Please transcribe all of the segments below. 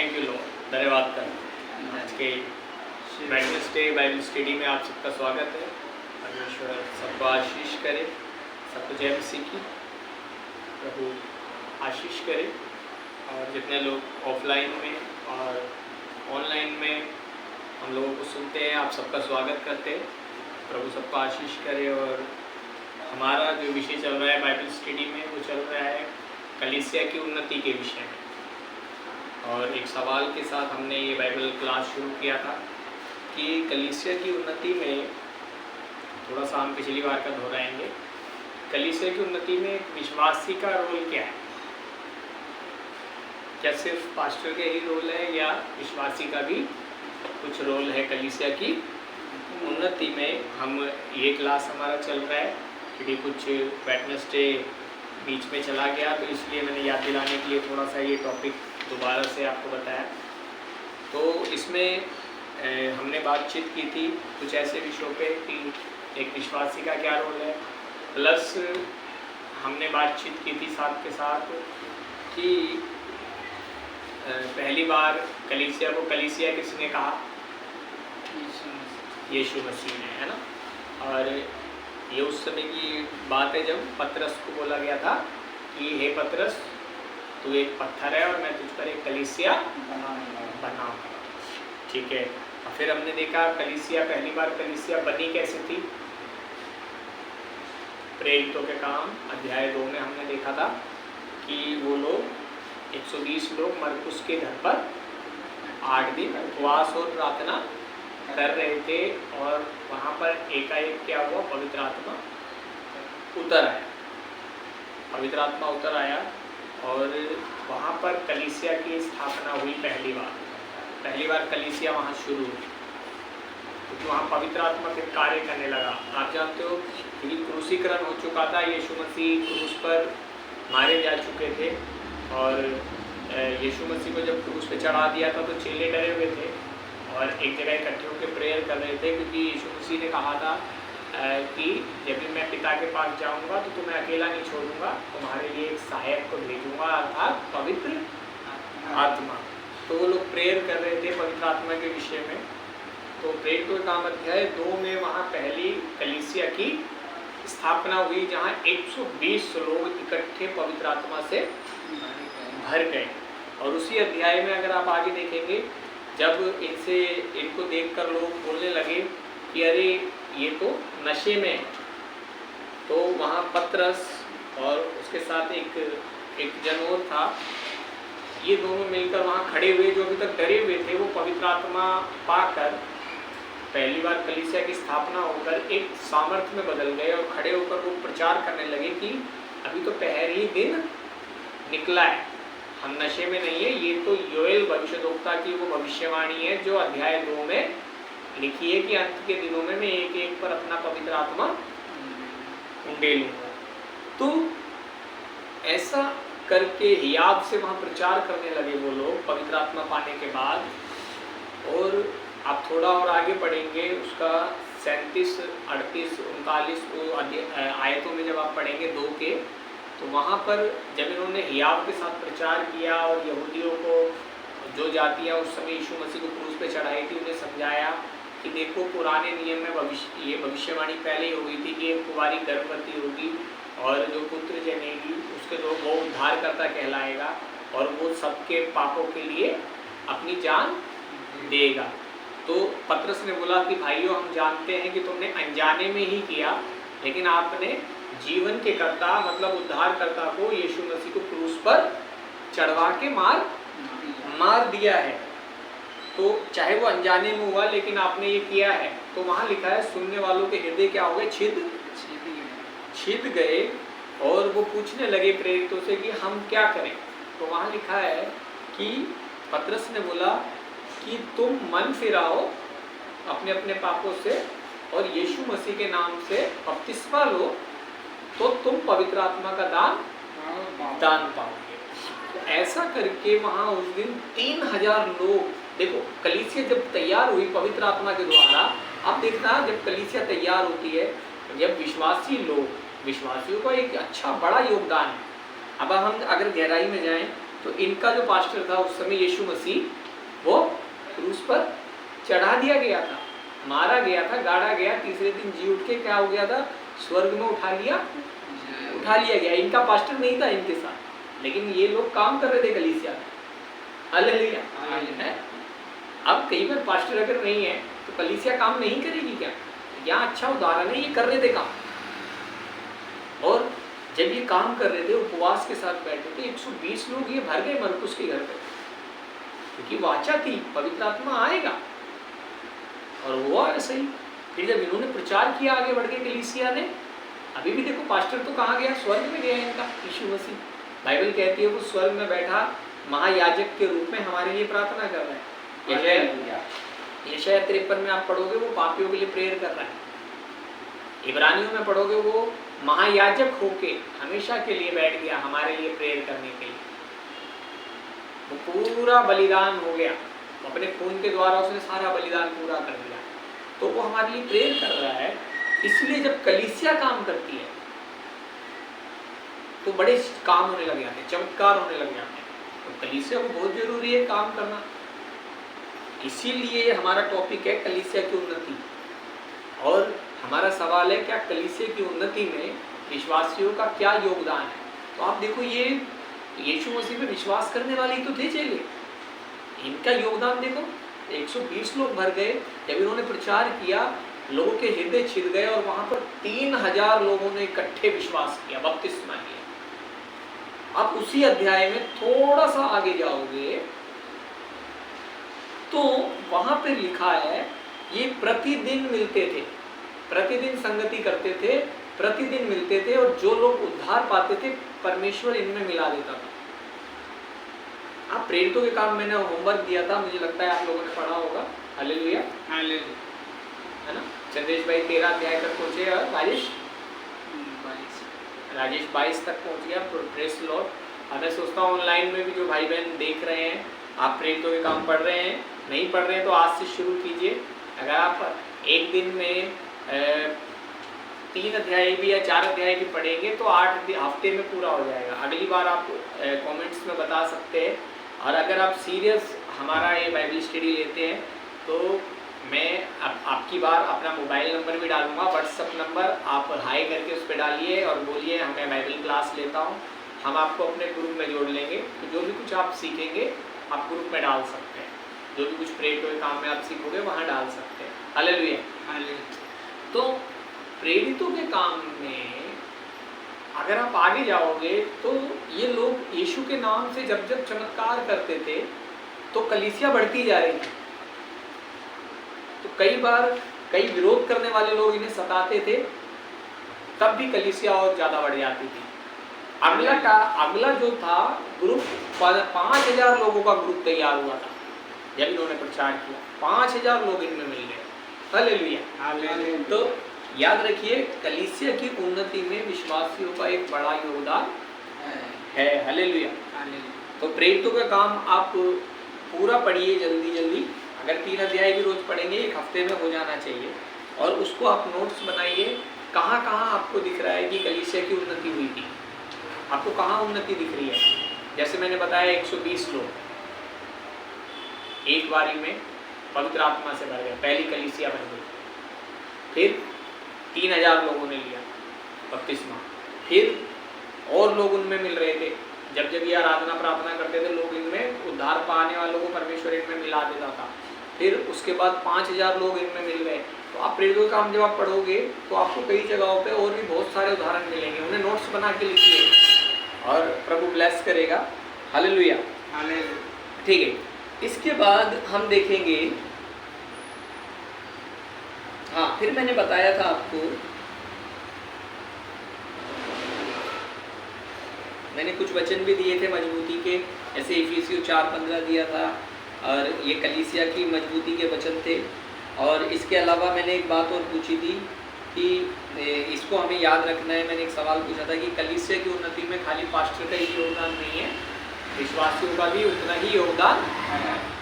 Thank you Lord, धन्यवाद कर। आज के वेडनेसडे बाइबल स्टडी में आप सबका स्वागत है। परमेश्वर सबको आशीष करे, सबको जय मसीह की प्रभु आशीष करे। और जितने लोग ऑफलाइन में और ऑनलाइन में हम लोगों को सुनते हैं, आप सबका स्वागत करते हैं। प्रभु सबको आशीष करे। और हमारा जो विषय चल रहा है बाइबल स्टडी में, वो चल रहा है कलीसिया की उन्नति के विषय में। और एक सवाल के साथ हमने ये बाइबल क्लास शुरू किया था कि कलीसिया की उन्नति में, थोड़ा सा हम पिछली बार का दोहराएंगे, कलीसिया की उन्नति में विश्वासी का रोल क्या है। क्या सिर्फ पास्टर का ही रोल है या विश्वासी का भी कुछ रोल है कलीसिया की उन्नति में। हम ये क्लास हमारा चल रहा है क्योंकि कुछ वेडनेसडे बीच में चला गया, तो इसलिए मैंने याद दिलाने के लिए थोड़ा सा ये टॉपिक दोबारा से आपको बताया। तो इसमें हमने बातचीत की थी कुछ ऐसे विषयों पे कि एक विश्वासी का क्या रोल है, प्लस हमने बातचीत की थी साथ के साथ कि पहली बार कलीसिया को कलीसिया किसने कहा, यीशु मसीह ने, है ना। और ये उस समय की बात है जब पतरस को बोला गया था कि हे पतरस, तू एक पत्थर है और मैं तुझ पर एक कलीसिया बनाऊंगा। ठीक है। और फिर हमने देखा कलीसिया, पहली बार कलीसिया बनी कैसे थी। प्रेरितों के काम अध्याय 2 में हमने देखा था कि वो लोग 120 लोग मरकुस के घर पर 8 दिन उपवास और प्रार्थना कर रहे थे। और वहाँ पर एकाएक क्या हुआ, पवित्र आत्मा उतर आया। पवित्र आत्मा उतर आया और वहाँ पर कलीसिया की स्थापना हुई पहली बार कलीसिया वहाँ शुरू हुई, क्योंकि वहाँ पवित्र आत्मा फिर कार्य करने लगा। आप जानते हो कि क्रूसीकरण हो चुका था, यीशु मसीह क्रूस पर मारे जा चुके थे। और यीशु मसीह को जब क्रूस पे चढ़ा दिया था तो चेले डरे हुए थे और एक जगह इकट्ठे होकर प्रेयर कर रहे थे, क्योंकि यीशु मसीह ने कहा था कि जब भी मैं पिता के पास जाऊंगा तो तुम्हें अकेला नहीं छोड़ूंगा, तुम्हारे लिए एक सहायक को भेजूंगा, अर्थात पवित्र आत्मा। तो वो लोग प्रेयर कर रहे थे पवित्र आत्मा के विषय में। तो प्रेरितों के काम अध्याय 2 में वहाँ पहली कलीसिया की स्थापना हुई, जहाँ 120 लोग इकट्ठे पवित्र आत्मा से भर गए। और उसी अध्याय में अगर आप आगे देखेंगे, जब इनको देखकर लोग बोलने लगे कि अरे ये तो नशे में है, तो वहाँ पतरस और उसके साथ एक जन और था, ये दोनों मिलकर वहाँ खड़े हुए, जो अभी तक डरे हुए थे, वो पवित्र आत्मा पाकर पहली बार कलीसिया की स्थापना होकर एक सामर्थ्य में बदल गए और खड़े होकर वो प्रचार करने लगे कि अभी तो पहली दिन निकला है, हम नशे में नहीं है। ये तो योएल भविष्यद्वक्ता की वो भविष्यवाणी है जो अध्याय 2 में लिखी है कि अंत के दिनों में मैं एक एक पर अपना पवित्र आत्मा उंडेलूंगा। तो ऐसा करके हियाब से वहाँ प्रचार करने लगे वो लोग पवित्र आत्मा पाने के बाद। और आप थोड़ा और आगे पढ़ेंगे, उसका 37, 38, 39 आयतों में जब आप पढ़ेंगे 2 के, तो वहाँ पर जब इन्होंने हियाब के साथ प्रचार किया और यहूदियों को, जो जातियाँ उस समय यीशु मसीह को क्रूस पे चढ़ाई थी, उन्हें समझाया कि देखो पुराने नियम में ये भविष्यवाणी पहले ही हो गई थी कि एक कुंवारी गर्भवती होगी और जो पुत्र जनेगी उसके दो वो उद्धारकर्ता कहलाएगा और वो सबके पापों के लिए अपनी जान देगा। तो पतरस ने बोला कि भाइयों, हम जानते हैं कि तुमने अनजाने में ही किया, लेकिन आपने जीवन के कर्ता मतलब उद्धारकर्ता को, यीशु मसीह को क्रूस पर चढ़वा के मार दिया है। तो चाहे वो अनजाने में हुआ, लेकिन आपने ये किया है। तो वहाँ लिखा है सुनने वालों के हृदय क्या हो गए, छिद गए और वो पूछने लगे प्रेरितों से कि हम क्या करें। तो वहाँ लिखा है कि पतरस ने बोला कि तुम मन फिराओ अपने अपने पापों से और यीशु मसीह के नाम से बपतिस्मा लो, तो तुम पवित्र आत्मा का दान पाओगे। तो ऐसा करके वहाँ उस दिन 3000 लोग, देखो कलीसिया जब तैयार हुई पवित्र आत्मा के द्वारा, आप देखना जब कलीसिया तैयार होती है, जब विश्वासी लोग, विश्वासियों का एक अच्छा बड़ा योगदान है। अब हम अगर गहराई में जाएं तो इनका जो पास्टर था उस समय यीशु मसीह, वो क्रूस पर चढ़ा दिया गया था, मारा गया था, गाड़ा गया, तीसरे दिन जी उठ के क्या हो गया था, स्वर्ग में उठा लिया गया। इनका पास्टर नहीं था इनके साथ, लेकिन ये लोग काम कर रहे थे कलीसिया में। हालेलुया। अब कई बार पास्टर अगर नहीं है तो कलीसिया काम नहीं करेगी क्या? यहाँ अच्छा उदाहरण है, ये कर रहे थे काम, और जब ये काम कर रहे थे उपवास के साथ बैठे थे, 120 लोग ये भर गए मरकुस के घर पे, क्योंकि वाचा थी पवित्र आत्मा आएगा, और हुआ ऐसा ही। फिर जब इन्होंने प्रचार किया आगे बढ़ के कलीसिया ने, अभी भी देखो पास्टर तो कहाँ गया, स्वर्ग में गया इनका यीशु मसीह। बाइबल कहती है वो स्वर्ग में बैठा महायाजक के रूप में हमारे लिए प्रार्थना कर रहा है। यशायाह 53 में आप पढ़ोगे वो पापियों के लिए प्रेयर कर रहा है। इब्रानियों में पढ़ोगे वो महायाजक होके हमेशा के लिए बैठ गया हमारे लिए प्रेयर करने के लिए। वो पूरा बलिदान हो गया, अपने खून के द्वारा उसने सारा बलिदान पूरा कर दिया, तो वो हमारे लिए प्रेयर कर रहा है। इसलिए जब कलीसिया काम करती है तो बड़े काम होने लग जाते हैं, चमत्कार होने लग जाते हैं। तो कलीसिया को बहुत जरूरी है काम करना। इसीलिए हमारा टॉपिक है कलीसिया की उन्नति, और हमारा सवाल है क्या कलीसिया की उन्नति में विश्वासियों का क्या योगदान है। तो आप देखो ये यीशु मसीह पे विश्वास करने वाले ही तो थे चेले, इनका योगदान देखो। 120 लोग भर गए, जब इन्होंने प्रचार किया लोगों के हृदय छिद गए, और वहां पर 3000 लोगों ने इकट्ठे विश्वास किया, बपतिस्मा लिया। आप उसी अध्याय में थोड़ा सा आगे जाओगे तो वहां पे लिखा है ये प्रतिदिन मिलते थे, प्रतिदिन संगति करते थे, प्रतिदिन मिलते थे, और जो लोग उद्धार पाते थे परमेश्वर इनमें मिला देता था। आप प्रेरितों के काम मैंने होमवर्क दिया था, मुझे लगता है आप लोगों ने पढ़ा होगा। हालेलुया, है ना। चंदेश भाई 13 अध्याय तक पहुंचे, और राजेश 22 तक पहुंच गया। Press Lord. और मैं सोचता हूँ ऑनलाइन में भी जो भाई बहन देख रहे हैं, आप प्रेरितों के काम पढ़ रहे हैं, नहीं पढ़ रहे हैं तो आज से शुरू कीजिए। अगर आप एक दिन में 3 अध्याय भी या 4 अध्याय भी पढ़ेंगे तो 8 हफ्ते में पूरा हो जाएगा। अगली बार आप कमेंट्स में बता सकते हैं। और अगर आप सीरियस हमारा ये बाइबल स्टडी लेते हैं तो मैं आपकी बार अपना मोबाइल नंबर भी डालूंगा, व्हाट्सअप नंबर, आप हाई करके उस पर डालिए और बोलिए मैं बाइबल क्लास लेता हूँ, हम आपको अपने ग्रुप में जोड़ लेंगे। तो जो भी कुछ आप सीखेंगे आप ग्रुप में डाल सकते हैं, जो भी कुछ प्रेरितों के काम में आप सीखोगे वहाँ डाल सकते हैं। हालेलुया। तो प्रेरितों के काम में अगर आप आगे जाओगे तो ये लोग यीशु के नाम से जब जब चमत्कार करते थे तो कलीसिया बढ़ती जा रही थी। तो कई बार कई विरोध करने वाले लोग इन्हें सताते थे, तब भी कलीसिया और ज़्यादा बढ़ जाती थी। अगला जो था ग्रुप 5000 लोगों का ग्रुप तैयार हुआ था जब इन्होंने प्रचार किया। 5000 लोग इनमें मिल गए। हालेलुया। तो याद रखिए कलीसिया की उन्नति में विश्वासियों का एक बड़ा योगदान है। हालेलुया। तो प्रेरितों का काम आप पूरा पढ़िए जल्दी जल्दी। अगर 3 अध्याय भी रोज पढ़ेंगे 1 हफ्ते में हो जाना चाहिए, और उसको आप नोट्स बनाइए। कहाँ कहाँ आपको दिख रहा है कि कलीसिया की उन्नति हुई थी, आपको कहाँ उन्नति दिख रही है। जैसे मैंने बताया 120 लोग एक बारी में पवित्र आत्मा से भर गए, पहली कलीसिया बन गई। फिर 3000 लोगों ने लिया बपतिस्मा। फिर और लोग उनमें मिल रहे थे, जब जब ये आराधना प्रार्थना करते थे लोग इनमें उद्धार पाने वालों को परमेश्वर इनमें मिला देता था। फिर उसके बाद 5000 लोग इनमें मिल गए। तो आप प्रेरितों का काम जब आप पढ़ोगे तो आपको कई जगहों पे और भी बहुत सारे उदाहरण मिलेंगे, उन्हें नोट्स बना के लिखिए और प्रभु ब्लेस करेगा। हालेलुया। ठीक है, इसके बाद हम देखेंगे, हाँ फिर मैंने बताया था आपको, मैंने कुछ वचन भी दिए थे मजबूती के, जैसे इफिसियों 4:15 दिया था, और ये कलीसिया की मजबूती के वचन थे। और इसके अलावा मैंने एक बात और पूछी थी कि इसको हमें याद रखना है। मैंने एक सवाल पूछा था कि कलीसिया की उन्नति में खाली पास्टर का ही योगदान नहीं है, विश्वासियों का भी उतना ही योगदान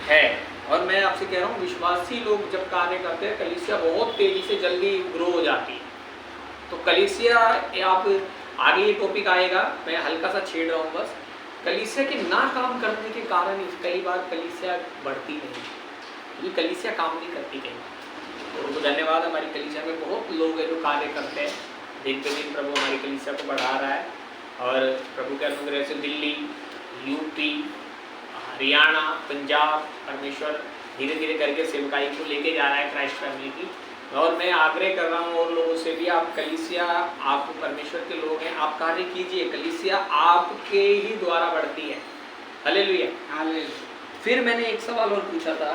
है। और मैं आपसे कह रहा हूँ विश्वासी लोग जब कार्य करते हैं कलीसिया बहुत तेज़ी से जल्दी ग्रो हो जाती है। तो कलीसिया, आप आगे ये टॉपिक आएगा, मैं हल्का सा छेड़ रहा हूँ बस। कलीसिया के ना काम करने के कारण ही कई बार कलीसिया बढ़ती नहीं, क्योंकि कलीसिया काम नहीं करती कई बार। तो धन्यवाद, हमारी कलीसिया में बहुत लोग हैं जो कार्य करते हैं। दिन पे दिन प्रभु हमारी कलीसिया को बढ़ा रहा है, और प्रभु के अनुग्रह से दिल्ली, यूपी, हरियाणा, पंजाब, परमेश्वर धीरे धीरे करके सेवकाई को लेके जा रहा है क्राइस्ट फैमिली की। और मैं आग्रह कर रहा हूँ और लोगों से भी, आप कलीसिया, आप परमेश्वर के लोग हैं, आप कार्य कीजिए, कलीसिया आपके ही द्वारा बढ़ती है। Hallelujah, hallelujah. फिर मैंने एक सवाल और पूछा था,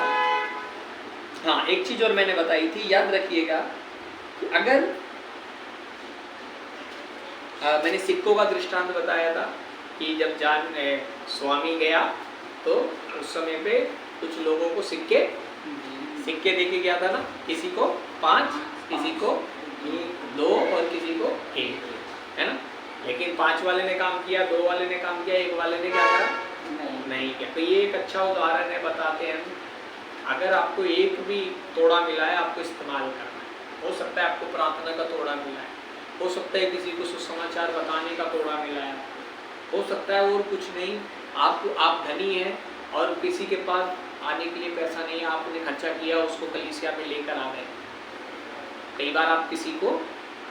हाँ एक चीज और मैंने बताई थी, याद रखिएगा कि अगर मैंने सिक्कों का दृष्टांत बताया था कि जब जान स्वामी गया तो उस समय पे कुछ लोगों को सिक्के देके गया था ना, किसी को 5, किसी को 2 और किसी को 1, है ना। लेकिन 5 वाले ने काम किया, 2 वाले ने काम किया, 1 वाले ने क्या करा? नहीं किया। तो ये एक अच्छा उदाहरण है, बताते हैं अगर आपको एक भी तोड़ा मिला है, आपको इस्तेमाल करना है। हो सकता है आपको प्रार्थना का तोड़ा मिला है, हो सकता है किसी को सुसमाचार बताने का तोड़ा मिला है, हो सकता है और कुछ नहीं, आप धनी हैं और किसी के पास आने के लिए पैसा नहीं है, आपने खर्चा किया, उसको कलीसिया में लेकर आ गए। कई बार आप किसी को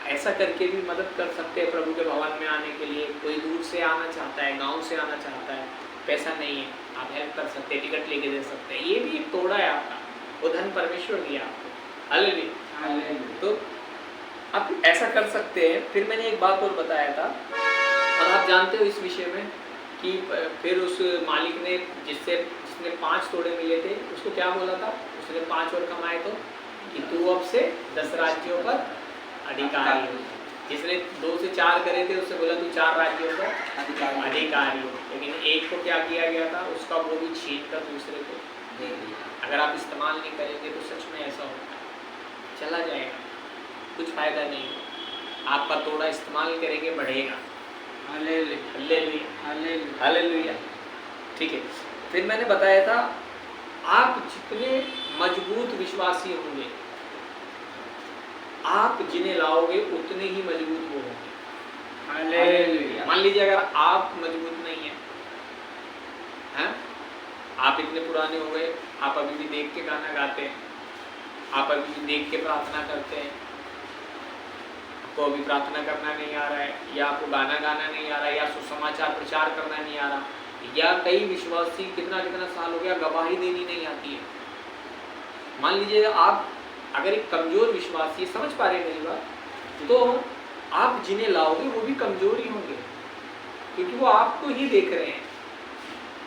ऐसा करके भी मदद कर सकते हैं प्रभु के भवन में आने के लिए। कोई दूर से आना चाहता है, गांव से आना चाहता है, पैसा नहीं है, आप हेल्प कर सकते हैं, टिकट लेके दे सकते हैं। ये भी एक तोड़ा है आपका, वो धन परमेश्वर दिया आपको। हालेलुया। तो आप ऐसा कर सकते हैं। फिर मैंने एक बात और बताया था, और आप जानते हो इस विषय में कि फिर उस मालिक ने जिसने 5 तोड़े मिले थे, उसको क्या बोला था? उसने 5 और कमाए तो कि तू अब से 10 राज्यों पर अधिकारी हो। जिसने 2 से 4 करे थे, उससे बोला तू 4 राज्यों पर अधिकारी हो। लेकिन एक को क्या किया गया था? उसका वो भी छीन कर दूसरे को दे दिया। अगर आप इस्तेमाल नहीं करेंगे तो सच में ऐसा होता है, चला जाएगा, कुछ फायदा नहीं। आपका तोड़ा इस्तेमाल करेंगे, बढ़ेगा। हालेलुया। ठीक है। फिर मैंने बताया था, आप जितने मजबूत विश्वासी होंगे, आप जिन्हें लाओगे उतने ही मजबूत वो होंगे। हालेलुया। मान लीजिए अगर आप मजबूत नहीं हैं, आप इतने पुराने हो गए, आप अभी भी देख के गाना गाते हैं, आप अभी भी देख के प्रार्थना करते हैं, आपको अभी प्रार्थना करना नहीं आ रहा है, या आपको गाना गाना नहीं आ रहा है, या सुसमाचार प्रचार करना नहीं आ रहा, या कई विश्वासी कितना साल हो गया गवाही देनी नहीं आती है। मान लीजिए आप अगर एक कमजोर विश्वासी, समझ पा रहे हैं मेरी बात, तो आप जिन्हें लाओगे वो भी कमजोर ही होंगे, क्योंकि वो आपको ही देख रहे हैं।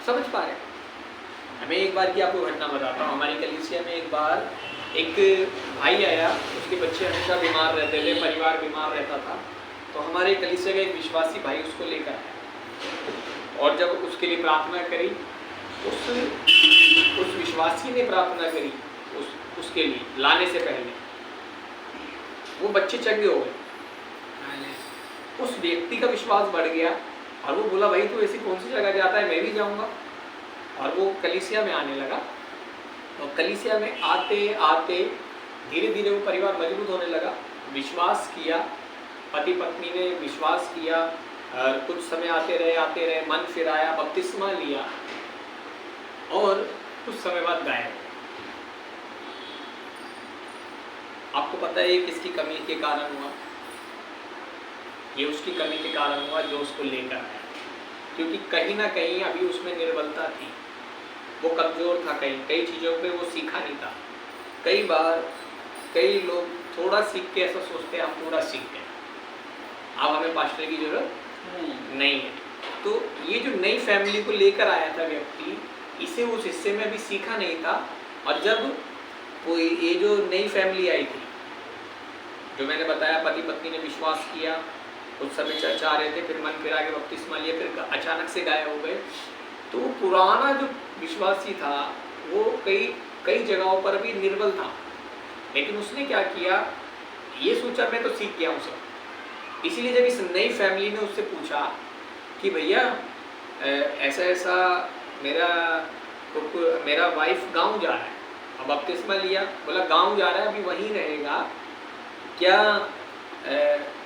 समझ पा रहे हैं? मैं एक बार की आपको घटना बताता हूँ। हमारी कलीसिया में एक बार एक भाई आया, उसके बच्चे हमेशा बीमार रहते थे, परिवार बीमार रहता था। तो हमारे कलीसिया का एक विश्वासी भाई उसको लेकर आया, और जब उसके लिए प्रार्थना करी, उस विश्वासी ने प्रार्थना करी उसके लिए लाने से पहले, वो बच्चे चंगे हो गए। उस व्यक्ति का विश्वास बढ़ गया, और वो बोला भाई तू ऐसी कौन सी जगह जाता है, मैं भी जाऊँगा। और वो कलीसिया में आने लगा, और कलीसिया में आते आते धीरे धीरे वो परिवार मजबूत होने लगा। विश्वास किया, पति पत्नी ने विश्वास किया, कुछ समय आते रहे, मन फिराया, बपतिस्मा लिया, और कुछ समय बाद गायब। आपको पता है ये किसकी कमी के कारण हुआ? ये उसकी कमी के कारण हुआ जो उसको लेकर आया, क्योंकि कहीं ना कहीं अभी उसमें निर्बलता थी, वो कमज़ोर था, कई चीज़ों पे वो सीखा नहीं था। कई बार कई लोग थोड़ा सीख के ऐसा सोचते हैं हम पूरा सीख गए, अब हमें पास्टर की जरूरत नहीं है। तो ये जो नई फैमिली को लेकर आया था व्यक्ति, इसे उस हिस्से में भी सीखा नहीं था। और जब कोई ये जो नई फैमिली आई थी, जो मैंने बताया पति पत्नी ने विश्वास किया, कुछ समय चर्चा आ रहे थे, फिर मन फिरा के बपतिस्मा लिया, फिर अचानक से गायब हो गए। तो पुराना जो विश्वासी था वो कई जगहों पर भी निर्बल था, लेकिन उसने क्या किया, ये सोचा मैं तो सीख गया हूँ सब। इसीलिए जब इस नई फैमिली ने उससे पूछा कि भैया ऐसा मेरा वाइफ गांव जा रहा है, अब बपतिस्मा लिया, बोला गांव जा रहा है, अभी वहीं रहेगा, क्या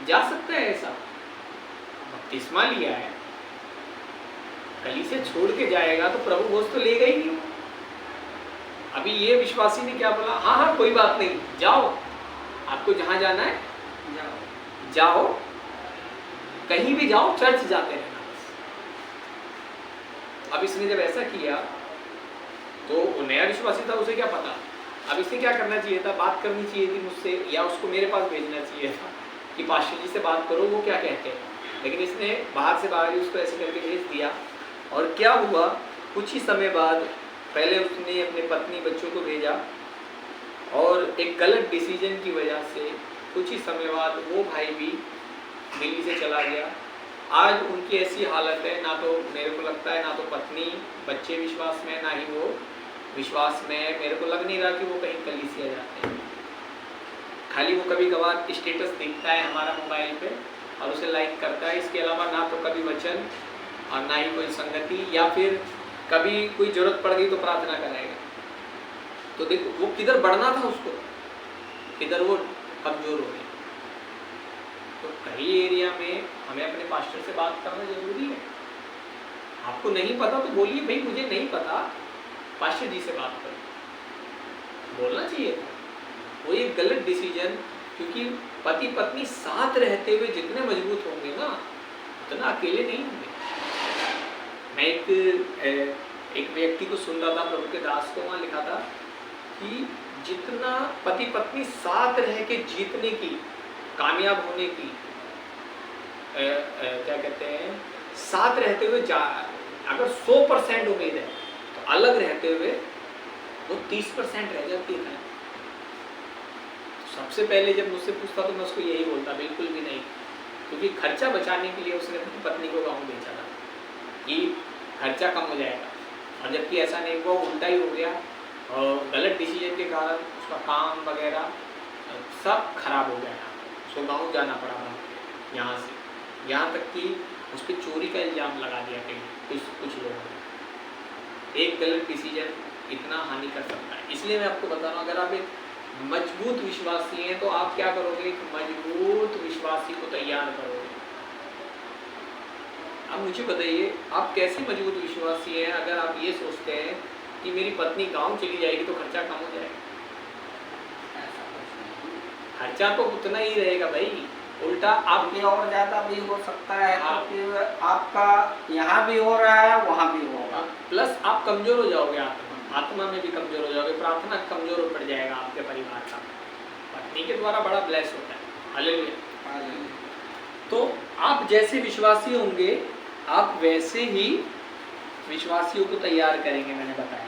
जा सकता है ऐसा? बपतिस्मा लिया है, कलीसिया छोड़ के जाएगा तो प्रभु भोज तो लेगा ही नहीं। अभी ये विश्वासी ने क्या बोला, हाँ हाँ कोई बात नहीं, जाओ, आपको जहां जाना है जाओ, कहीं भी जाओ, चर्च जाते रहना बस। अब इसने जब ऐसा किया तो वो नया विश्वासी था, उसे क्या पता। अब इसने क्या करना चाहिए था, बात करनी चाहिए थी मुझसे, या उसको मेरे पास भेजना चाहिए था कि पास्टर जी से बात करो वो क्या कहते हैं। लेकिन इसने बाहर से बाहर ही उसको ऐसे करके भेज दिया। और क्या हुआ, कुछ ही समय बाद पहले उसने अपने पत्नी बच्चों को भेजा, और एक गलत डिसीजन की वजह से कुछ ही समय बाद वो भाई भी दिल्ली से चला गया। आज उनकी ऐसी हालत है, ना तो मेरे को लगता है ना तो पत्नी बच्चे विश्वास में, ना ही वो विश्वास में। मेरे को लग नहीं रहा कि वो कहीं कलीसिया जाते हैं। खाली वो कभी कभार स्टेटस देखता है हमारा मोबाइल पे और उसे लाइक करता है, इसके अलावा ना तो कभी वचन और ना ही कोई संगति, या फिर कभी कोई जरूरत पड़ गई तो प्रार्थना कराएगा। तो देखो वो किधर बढ़ना था उसको, किधर वो कमजोर हो गई। तो कई एरिया में हमें अपने पास्टर से बात करना जरूरी है। आपको नहीं पता तो बोलिए, भाई मुझे नहीं पता, पास्टर जी से बात करो, बोलना चाहिए था। वो एक गलत डिसीजन, क्योंकि पति पत्नी साथ रहते हुए जितने मजबूत होंगे ना उतना अकेले नहीं होंगे। मैं एक व्यक्ति को सुन रहा था, प्रभु के दास को, वहाँ लिखा था कि जितना पति पत्नी साथ रह के जीतने की, कामयाब होने की, क्या कहते हैं, साथ रहते हुए अगर 100% उम्मीद है तो अलग रहते हुए वो 30% रह जाती है। सबसे पहले जब मुझसे पूछता तो मैं उसको यही बोलता, बिल्कुल भी नहीं, क्योंकि खर्चा बचाने के लिए उसने अपनी पत्नी को गाँव बेचा था कि खर्चा कम हो जाएगा, और जबकि ऐसा नहीं हुआ, उल्टा ही हो गया। और गलत डिसीजन के कारण उसका काम वगैरह सब खराब हो गया। उसको गाँव जाना पड़ा वहाँ यहाँ से, यहाँ तक कि उस पर चोरी का इल्ज़ाम लगा दिया कहीं कुछ लोगों ने। एक गलत डिसीजन इतना हानि कर सकता है। इसलिए मैं आपको बता रहा हूँ, अगर आप एक मजबूत विश्वासी हैं तो आप क्या करोगे, एक मजबूत विश्वासी को तैयार करोगे। अब मुझे बताइए, आप कैसे मजबूत विश्वासी हैं अगर आप ये सोचते हैं कि मेरी पत्नी गांव चली जाएगी तो खर्चा कम हो जाएगा। खर्चा तो उतना ही रहेगा भाई, उल्टा आपके और ज़्यादा भी हो सकता है, आपका यहाँ भी हो रहा है वहाँ भी होगा। प्लस आप कमज़ोर हो जाओगे, आत्मा में भी कमज़ोर हो जाओगे, प्रार्थना कमज़ोर पड़ जाएगा आपके परिवार का। पत्नी के द्वारा बड़ा ब्लेस होता है। हालेलुया। तो आप जैसे विश्वासी होंगे आप वैसे ही विश्वासियों को तैयार करेंगे, मैंने बताया।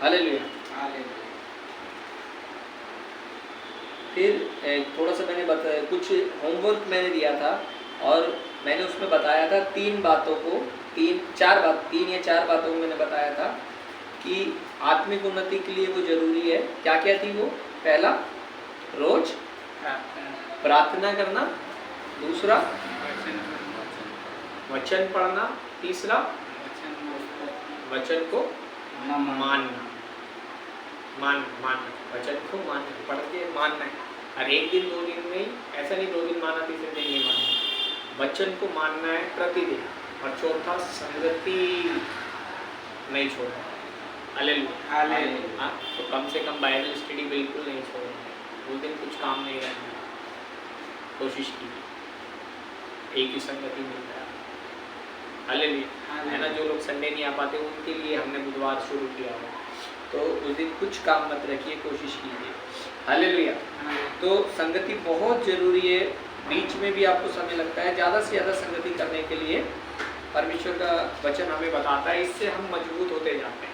हालेलुया। फिर थोड़ा सा मैंने बताया, कुछ होमवर्क मैंने दिया था और मैंने उसमें बताया था तीन या चार बातों को मैंने बताया था कि आत्मिक उन्नति के लिए वो जरूरी है। क्या क्या थी वो? पहला, रोज प्रार्थना करना, दूसरा वचन पढ़ना, तीसरा वचन को मानना, वचन को पढ़ के मानना है। और एक दिन 2 दिन में, ऐसा नहीं 2 दिन माना तीसरे दिन नहीं मानना, वचन को मानना है प्रतिदिन। और चौथा, संगति नहीं छोड़ना। हालेलुया। तो कम से कम बाइबल स्टडी बिल्कुल नहीं छोड़ना, उस दिन कुछ काम नहीं रहना, कोशिश कीजिए, एक ही संगति मिल रहा है। हालेलुया, है ना। जो लोग संडे नहीं आ पाते उनके लिए हमने बुधवार शुरू किया हो, तो उस दिन कुछ काम मत रखिए, कोशिश कीजिए। हालेलुया। तो संगति बहुत ज़रूरी है। बीच में भी आपको समय लगता है, ज़्यादा से ज़्यादा संगति करने के लिए परमेश्वर का वचन हमें बताता है, इससे हम मजबूत होते जाते हैं।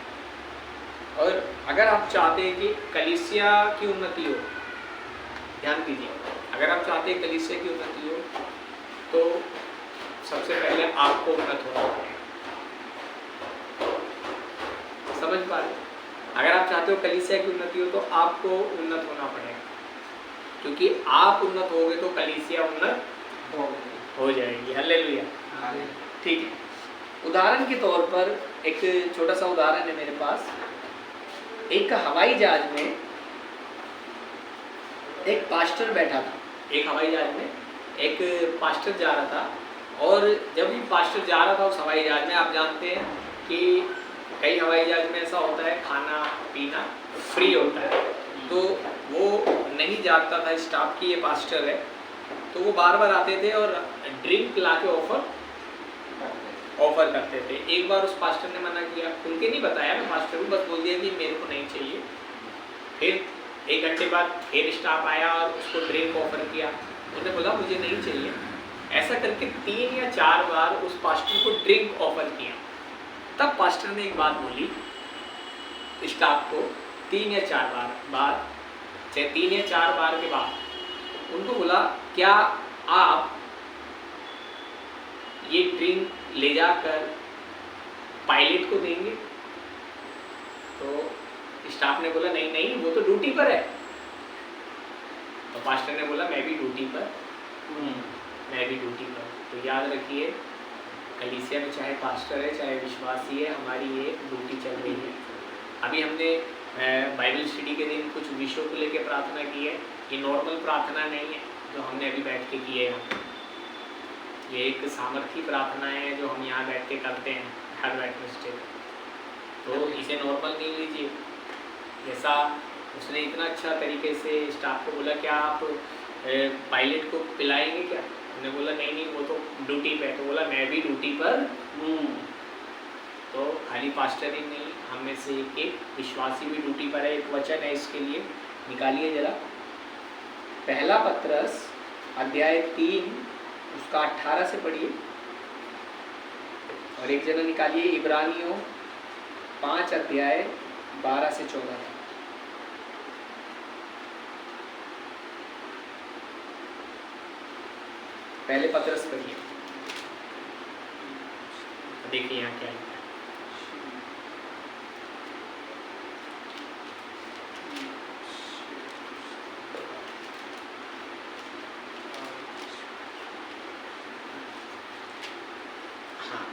और अगर आप चाहते हैं कि कलीसिया की उन्नति हो, ध्यान दीजिए, अगर आप चाहते हैं कलीसिया की उन्नति हो तो सबसे पहले आपको उन्नत होना पड़ेगा। समझ पा रहे? अगर आप चाहते हो कलीसिया की उन्नति हो तो आपको उन्नत होना पड़ेगा, क्योंकि आप उन्नत होगे तो कलीसिया उन्नत हो जाएगी। हालेलुया। ठीक है। उदाहरण के तौर पर एक छोटा सा उदाहरण है मेरे पास। एक हवाई जहाज में एक पास्टर बैठा था। एक हवाई जहाज में एक पास्टर जा रहा था और जब भी पास्टर जा रहा था उस हवाई जहाज में, आप जानते हैं कि कई हवाई जहाज में ऐसा होता है खाना पीना फ्री होता है, तो वो नहीं जानता था स्टाफ की ये पास्टर है, तो वो बार बार आते थे और ड्रिंक ला के ऑफर करते थे। एक बार उस पास्टर ने मना किया, खुल के नहीं बताया मैं पास्टर को, बस बोल दिया कि मेरे को नहीं चाहिए। फिर 1 घंटे बाद फिर स्टाफ आया और उसको ड्रिंक ऑफर किया, उसने बोला मुझे नहीं चाहिए। ऐसा करके 3 या 4 बार उस पास्टर को ड्रिंक ऑफर किया। तब पास्टर ने एक बात बोली स्टाफ को, 3 या 4 बार चाहे 3 या 4 बार के बाद उनको बोला, क्या आप ये ड्रिंक ले जाकर पायलट को देंगे? तो स्टाफ ने बोला नहीं नहीं, वो तो ड्यूटी पर है। तो पास्टर ने बोला मैं भी ड्यूटी पर, मैं भी ड्यूटी पर। तो याद रखिए, कलीसिया में चाहे पास्टर है चाहे विश्वासी है, हमारी ये ड्यूटी चल रही है। अभी हमने बाइबल स्टडी के दिन कुछ विषयों को लेकर प्रार्थना की है। ये नॉर्मल प्रार्थना नहीं है जो हमने अभी बैठ के की है यहाँ, ये एक सामर्थी प्रार्थना है जो हम यहाँ बैठ के करते हैं हर वेडनेसडे। तो इसे नॉर्मल नहीं लीजिए। जैसा उसने इतना अच्छा तरीके से स्टाफ को बोला, क्या आप पायलट को पिलाएंगे क्या? हमने बोला नहीं नहीं, वो तो ड्यूटी पे है। तो बोला मैं भी ड्यूटी पर हूँ। तो खाली पास्टर ही नहीं, हम में से एक विश्वासी भी ड्यूटी पर है। एक वचन है इसके लिए, निकालिए जरा, पहला पत्रस अध्याय 3 उसका 18 से पढ़िए, और एक जना निकालिए इब्रानियों 5 अध्याय 12 से 14 तक। पहले पत्रस पढ़िए, देखिए यहाँ क्या लिखा है।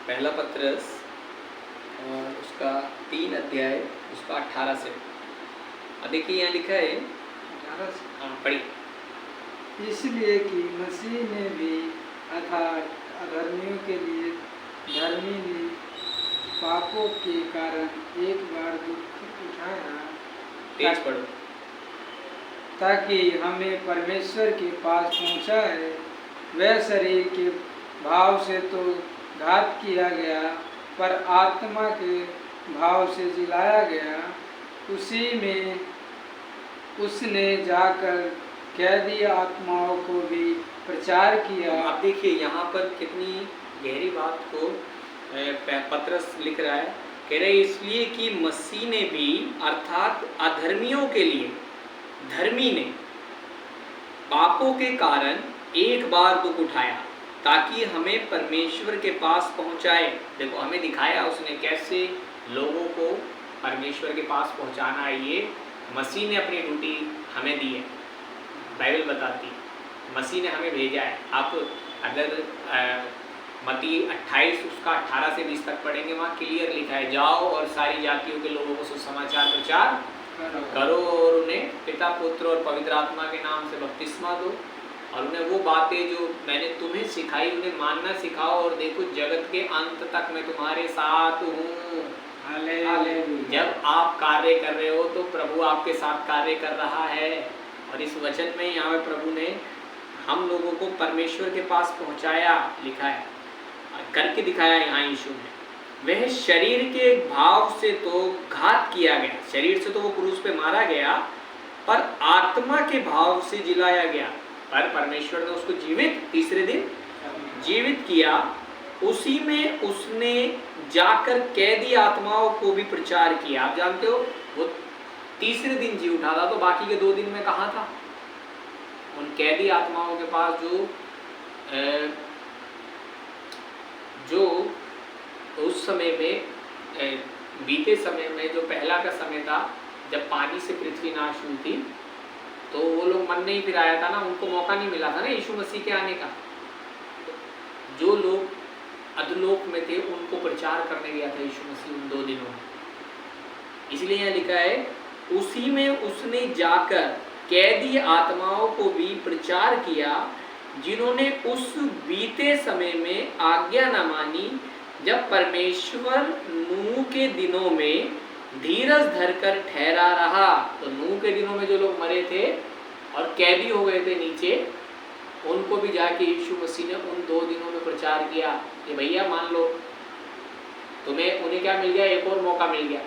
पहला पत्रस और उसका 3 अध्याय उसका 18 से। देखिए यहाँ लिखा है, पढ़िए। इसलिए कि मसीह ने भी अर्थात अधर्मियों के लिए धर्मी ने पापों के कारण एक बार दुख उठाया, तेज पढ़ो, ताकि हमें परमेश्वर के पास पहुँचाए। वह शरीर के भाव से तो घात किया गया, पर आत्मा के भाव से जिलाया गया। उसी में उसने जाकर कैदी आत्माओं को भी प्रचार किया। आप देखिए यहाँ पर कितनी गहरी बात को पत्रस लिख रहा है। कह रहे इसलिए कि मसीह ने भी अर्थात अधर्मियों के लिए धर्मी ने पापों के कारण एक बार दुख उठाया, ताकि हमें परमेश्वर के पास पहुंचाए। देखो हमें दिखाया उसने कैसे लोगों को परमेश्वर के पास पहुंचाना है। ये मसीह ने अपनी ड्यूटी हमें दी है, बाइबल बताती है मसीह ने हमें भेजा है। आप अगर मत्ती 28 उसका 18 से 20 तक पढ़ेंगे, वहाँ क्लियर लिखा है, जाओ और सारी जातियों के लोगों को सुसमाचार प्रचार करो और उन्हें पिता पुत्र और पवित्र आत्मा के नाम से बपतिस्मा दो, और उन्हें वो बातें जो मैंने तुम्हें सिखाई उन्हें मानना सिखाओ, और देखो जगत के अंत तक मैं तुम्हारे साथ हूँ। जब आप कार्य कर रहे हो तो प्रभु आपके साथ कार्य कर रहा है। और इस वचन में यहाँ पे प्रभु ने हम लोगों को परमेश्वर के पास पहुँचाया, लिखा है, करके दिखाया यहाँ यीशु ने। वह शरीर के भाव से तो घात किया गया, शरीर से तो वो क्रूस पे मारा गया, पर आत्मा के भाव से जिलाया गया। पर परमेश्वर ने उसको जीवित तीसरे दिन जीवित किया। उसी में उसने जाकर कैदी आत्माओं को भी प्रचार किया। आप जानते हो वो तीसरे दिन जी उठा था, तो बाकी के 2 दिन में कहाँ था? उन कैदी आत्माओं के पास जो उस समय में बीते समय में जो पहला का समय था, जब पानी से पृथ्वी नाश हुई थी, तो वो लोग मन नहीं फिर आया था ना, उनको मौका नहीं मिला था ना यीशु मसीह के आने का। जो लोग अधोलोक में थे उनको प्रचार करने गया था यीशु मसीह उन 2 दिनों में। इसलिए यहाँ लिखा है, उसी में उसने जाकर कैदी आत्माओं को भी प्रचार किया। जिन्होंने उस बीते समय में आज्ञा न मानी, जब परमेश्वर नूह के दिनों में धीरज धरकर ठहरा रहा। तो नूह के दिनों में जो लोग मरे थे और कैदी हो गए थे नीचे, उनको भी जाके यीशु मसीह ने उन 2 दिनों में प्रचार किया कि भैया मान लो तुम्हें, उन्हें क्या मिल गया, एक और मौका मिल गया,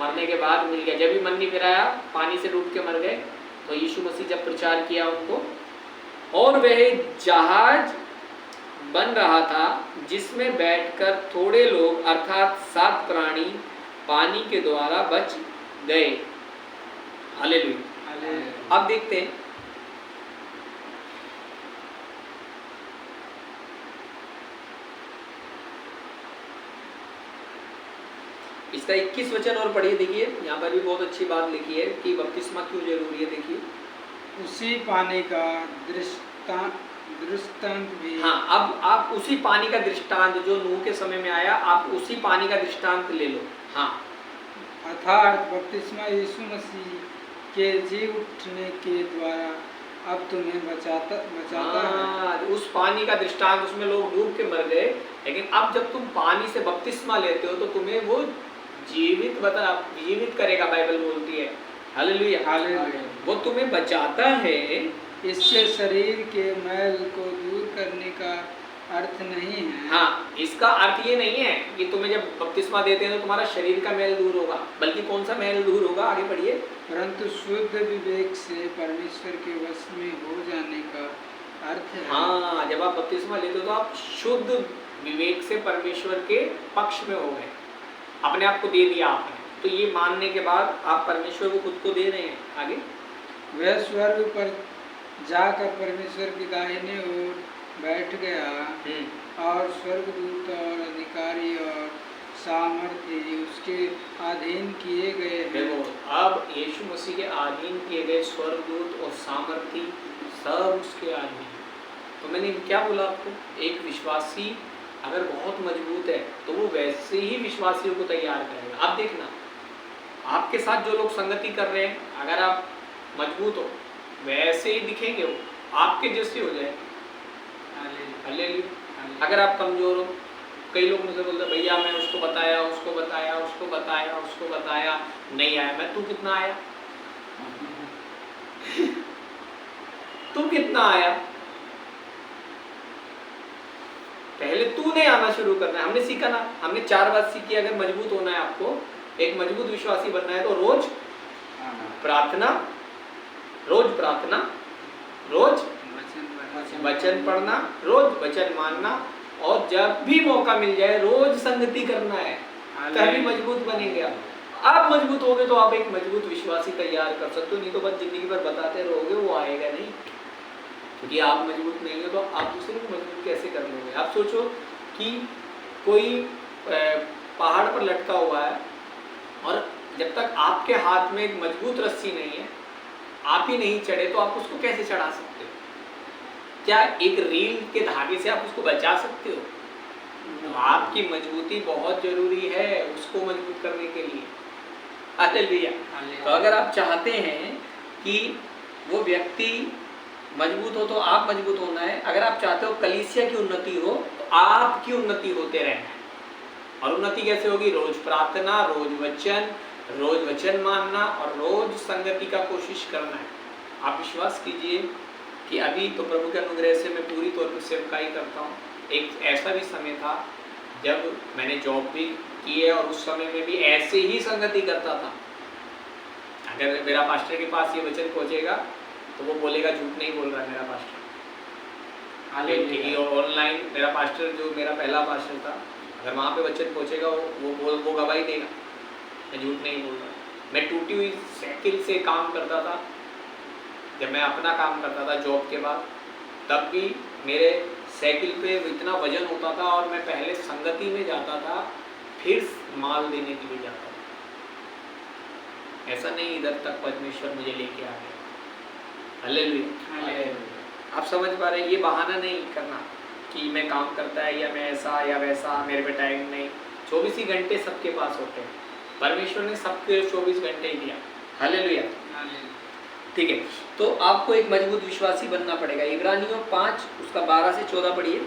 मरने के बाद मिल गया। जब भी मन नहीं फिराया, पानी से डूब के मर गए, तो यीशु मसीह जब प्रचार किया उनको, और वह जहाज बन रहा था जिसमें बैठकर थोड़े लोग अर्थात 7 प्राणी पानी के द्वारा बच गए। हालेलुया। अब देखते हैं इसका 21 वचन और पढ़िए। देखिए यहाँ पर भी बहुत अच्छी बात लिखी है कि बपतिस्मा क्यों जरूरी है। देखिए उसी पानी का दृष्टांत भी। हाँ, अब आप उसी पानी का दृष्टांत जो नूह के समय में आया, आप उसी पानी का दृष्टांत ले लो। हाँ, अर्थात बपतिस्मा यीशु मसीह के जी उठने के द्वारा अब तुम्हें बचाता है। उस पानी का दृष्टांत, उसमें लोग डूब के मर गए, लेकिन अब जब तुम पानी से बपतिस्मा लेते हो तो तुम्हें वो जीवित करेगा, बाइबल बोलती है। Hallelujah, hallelujah. वो तुम्हें बचाता है। इससे शरीर के मैल को दूर करने का अर्थ नहीं है। हाँ, इसका अर्थ ये नहीं है कि तुम्हें जब बपतिस्मा देते हैं तो तुम्हारा शरीर का मैल दूर होगा, बल्कि कौन सा मैल दूर होगा, आगे पढ़िए। परंतु शुद्ध विवेक से परमेश्वर के वश में हो जाने का अर्थ है। हाँ, जब आप बपतिस्मा लेते हो तो आप शुद्ध विवेक से परमेश्वर के पक्ष में हो गए, अपने आप को दे दिया आपने। तो ये मानने के बाद आप परमेश्वर को खुद को दे रहे हैं। आगे, वह स्वर्ग पर जाकर परमेश्वर की दाहिने ओर बैठ गया और स्वर्गदूत और अधिकारी और सामर्थ्य उसके अधीन किए गए हैं। देखो, अब यीशु मसीह के अधीन किए गए स्वर्गदूत और सामर्थी सब उसके अधीन। तो मैंने क्या बोला आपको, एक विश्वासी अगर बहुत मजबूत है तो वो वैसे ही विश्वासियों को तैयार करेगा। आप देखना, आपके साथ जो लोग संगति कर रहे हैं, अगर आप मजबूत हो वैसे ही दिखेंगे, वो आपके जैसे हो जाए। हालेलुया। अगर आप कमजोर हो, कई लोग मुझे बोलते हैं भैया मैं उसको बताया, उसको बताया, उसको बताया, उसको बताया, नहीं आया। मैं, तू कितना आया? तू कितना आया? पहले तूने आना शुरू करना है। हमने सीखा ना, हमने 4 बात सीखी। अगर मजबूत होना है आपको, एक मजबूत विश्वासी बनना है, तो रोज प्रार्थना, रोज प्रार्थना, रोज वचन पढ़ना, रोज वचन मानना, और जब भी मौका मिल जाए रोज संगति करना है, तभी मजबूत बनेंगे आप मजबूत होगे तो आप एक मजबूत विश्वासी तैयार कर सकते हो। नहीं तो बस जिंदगी भर बताते रहोगे, वो आएगा नहीं, क्योंकि आप मजबूत नहीं हो तो आप दूसरे को मजबूत कैसे कर लोगे। आप सोचो कि कोई पहाड़ पर लटका हुआ है और जब तक आपके हाथ में एक मजबूत रस्सी नहीं है, आप ही नहीं चढ़े, तो आप उसको कैसे चढ़ा सकते हो? क्या एक रील के धागे से आप उसको बचा सकते हो? तो आपकी मजबूती बहुत जरूरी है उसको मजबूत करने के लिए। हालेलुया। तो अगर आप चाहते हैं कि वो व्यक्ति मजबूत हो तो आप मजबूत होना है। अगर आप चाहते हो कलीसिया की उन्नति हो तो आपकी उन्नति होते रहना है। और उन्नति कैसे होगी? रोज प्रार्थना, रोज वचन मानना और रोज संगति का कोशिश करना है। आप विश्वास कीजिए कि अभी तो प्रभु के अनुग्रह से मैं पूरी तौर पर सेवकाई करता हूँ। एक ऐसा भी समय था जब मैंने जॉब भी की है और उस समय में भी ऐसे ही संगति करता था। अगर मेरा पास्टर के पास ये वचन पहुँचेगा तो वो बोलेगा झूठ नहीं बोल रहा मेरा पास्टर। हालेलुया। और ऑनलाइन मेरा पास्टर, जो मेरा पहला पास्टर था, अगर वहाँ पे वचन पहुँचेगा वो गवाही देगा, मैं झूठ नहीं बोल रहा। मैं टूटी हुई साइकिल से काम करता था जब मैं अपना काम करता था जॉब के बाद, तब भी मेरे साइकिल पे इतना वजन होता था और मैं पहले संगति में जाता था, फिर माल देने के लिए जाता था। ऐसा नहीं इधर तक परमेश्वर मुझे लेके आ गया। हालेलुया। आप समझ पा रहे हैं? ये बहाना नहीं करना कि मैं काम करता है या मैं ऐसा या वैसा, मेरे पे टाइम नहीं। 24 ही घंटे सबके पास होते हैं। परमेश्वर ने सबके 24 घंटे ही दिया। हालेलुया। ठीक है, तो आपको एक मजबूत विश्वासी बनना पड़ेगा। इब्रानियों 5 उसका 12 से 14 पढ़िए।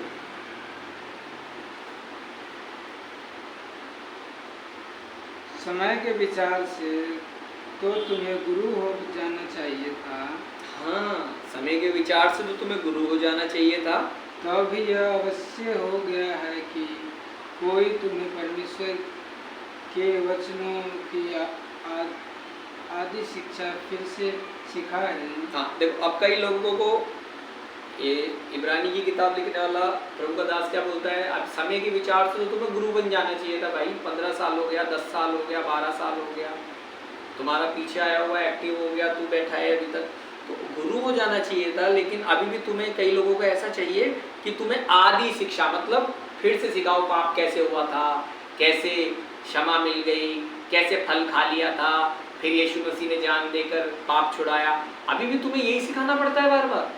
समय के विचार से तो तुम्हें गुरु हो जाना चाहिए था, हाँ, समय के विचार से तो तुम्हें गुरु हो जाना चाहिए था। तब यह अवश्य हो गया है कि कोई तुम्हें परमेश्वर के वचनों की आदि शिक्षा फिर से सिखाए। हाँ देखो, अब कई लोगों को ये इब्रानी की किताब लिखने वाला प्रभु का दास क्या बोलता है, अब समय के विचार से तो तुम्हें गुरु बन जाना चाहिए था भाई। 15 साल हो गया, 10 साल हो गया, 12 साल हो गया, तुम्हारा पीछे आया हुआ एक्टिव हो गया, तू बैठा है अभी तक, तो गुरु हो जाना चाहिए था। लेकिन अभी भी तुम्हें, कई लोगों को ऐसा चाहिए कि तुम्हें आदि शिक्षा, मतलब फिर से सिखाओ पाप कैसे हुआ था, कैसे क्षमा मिल गई, कैसे फल खा लिया था, फिर यीशु मसीह ने जान देकर पाप छुड़ाया। अभी भी तुम्हें यही सिखाना पड़ता है बार बार,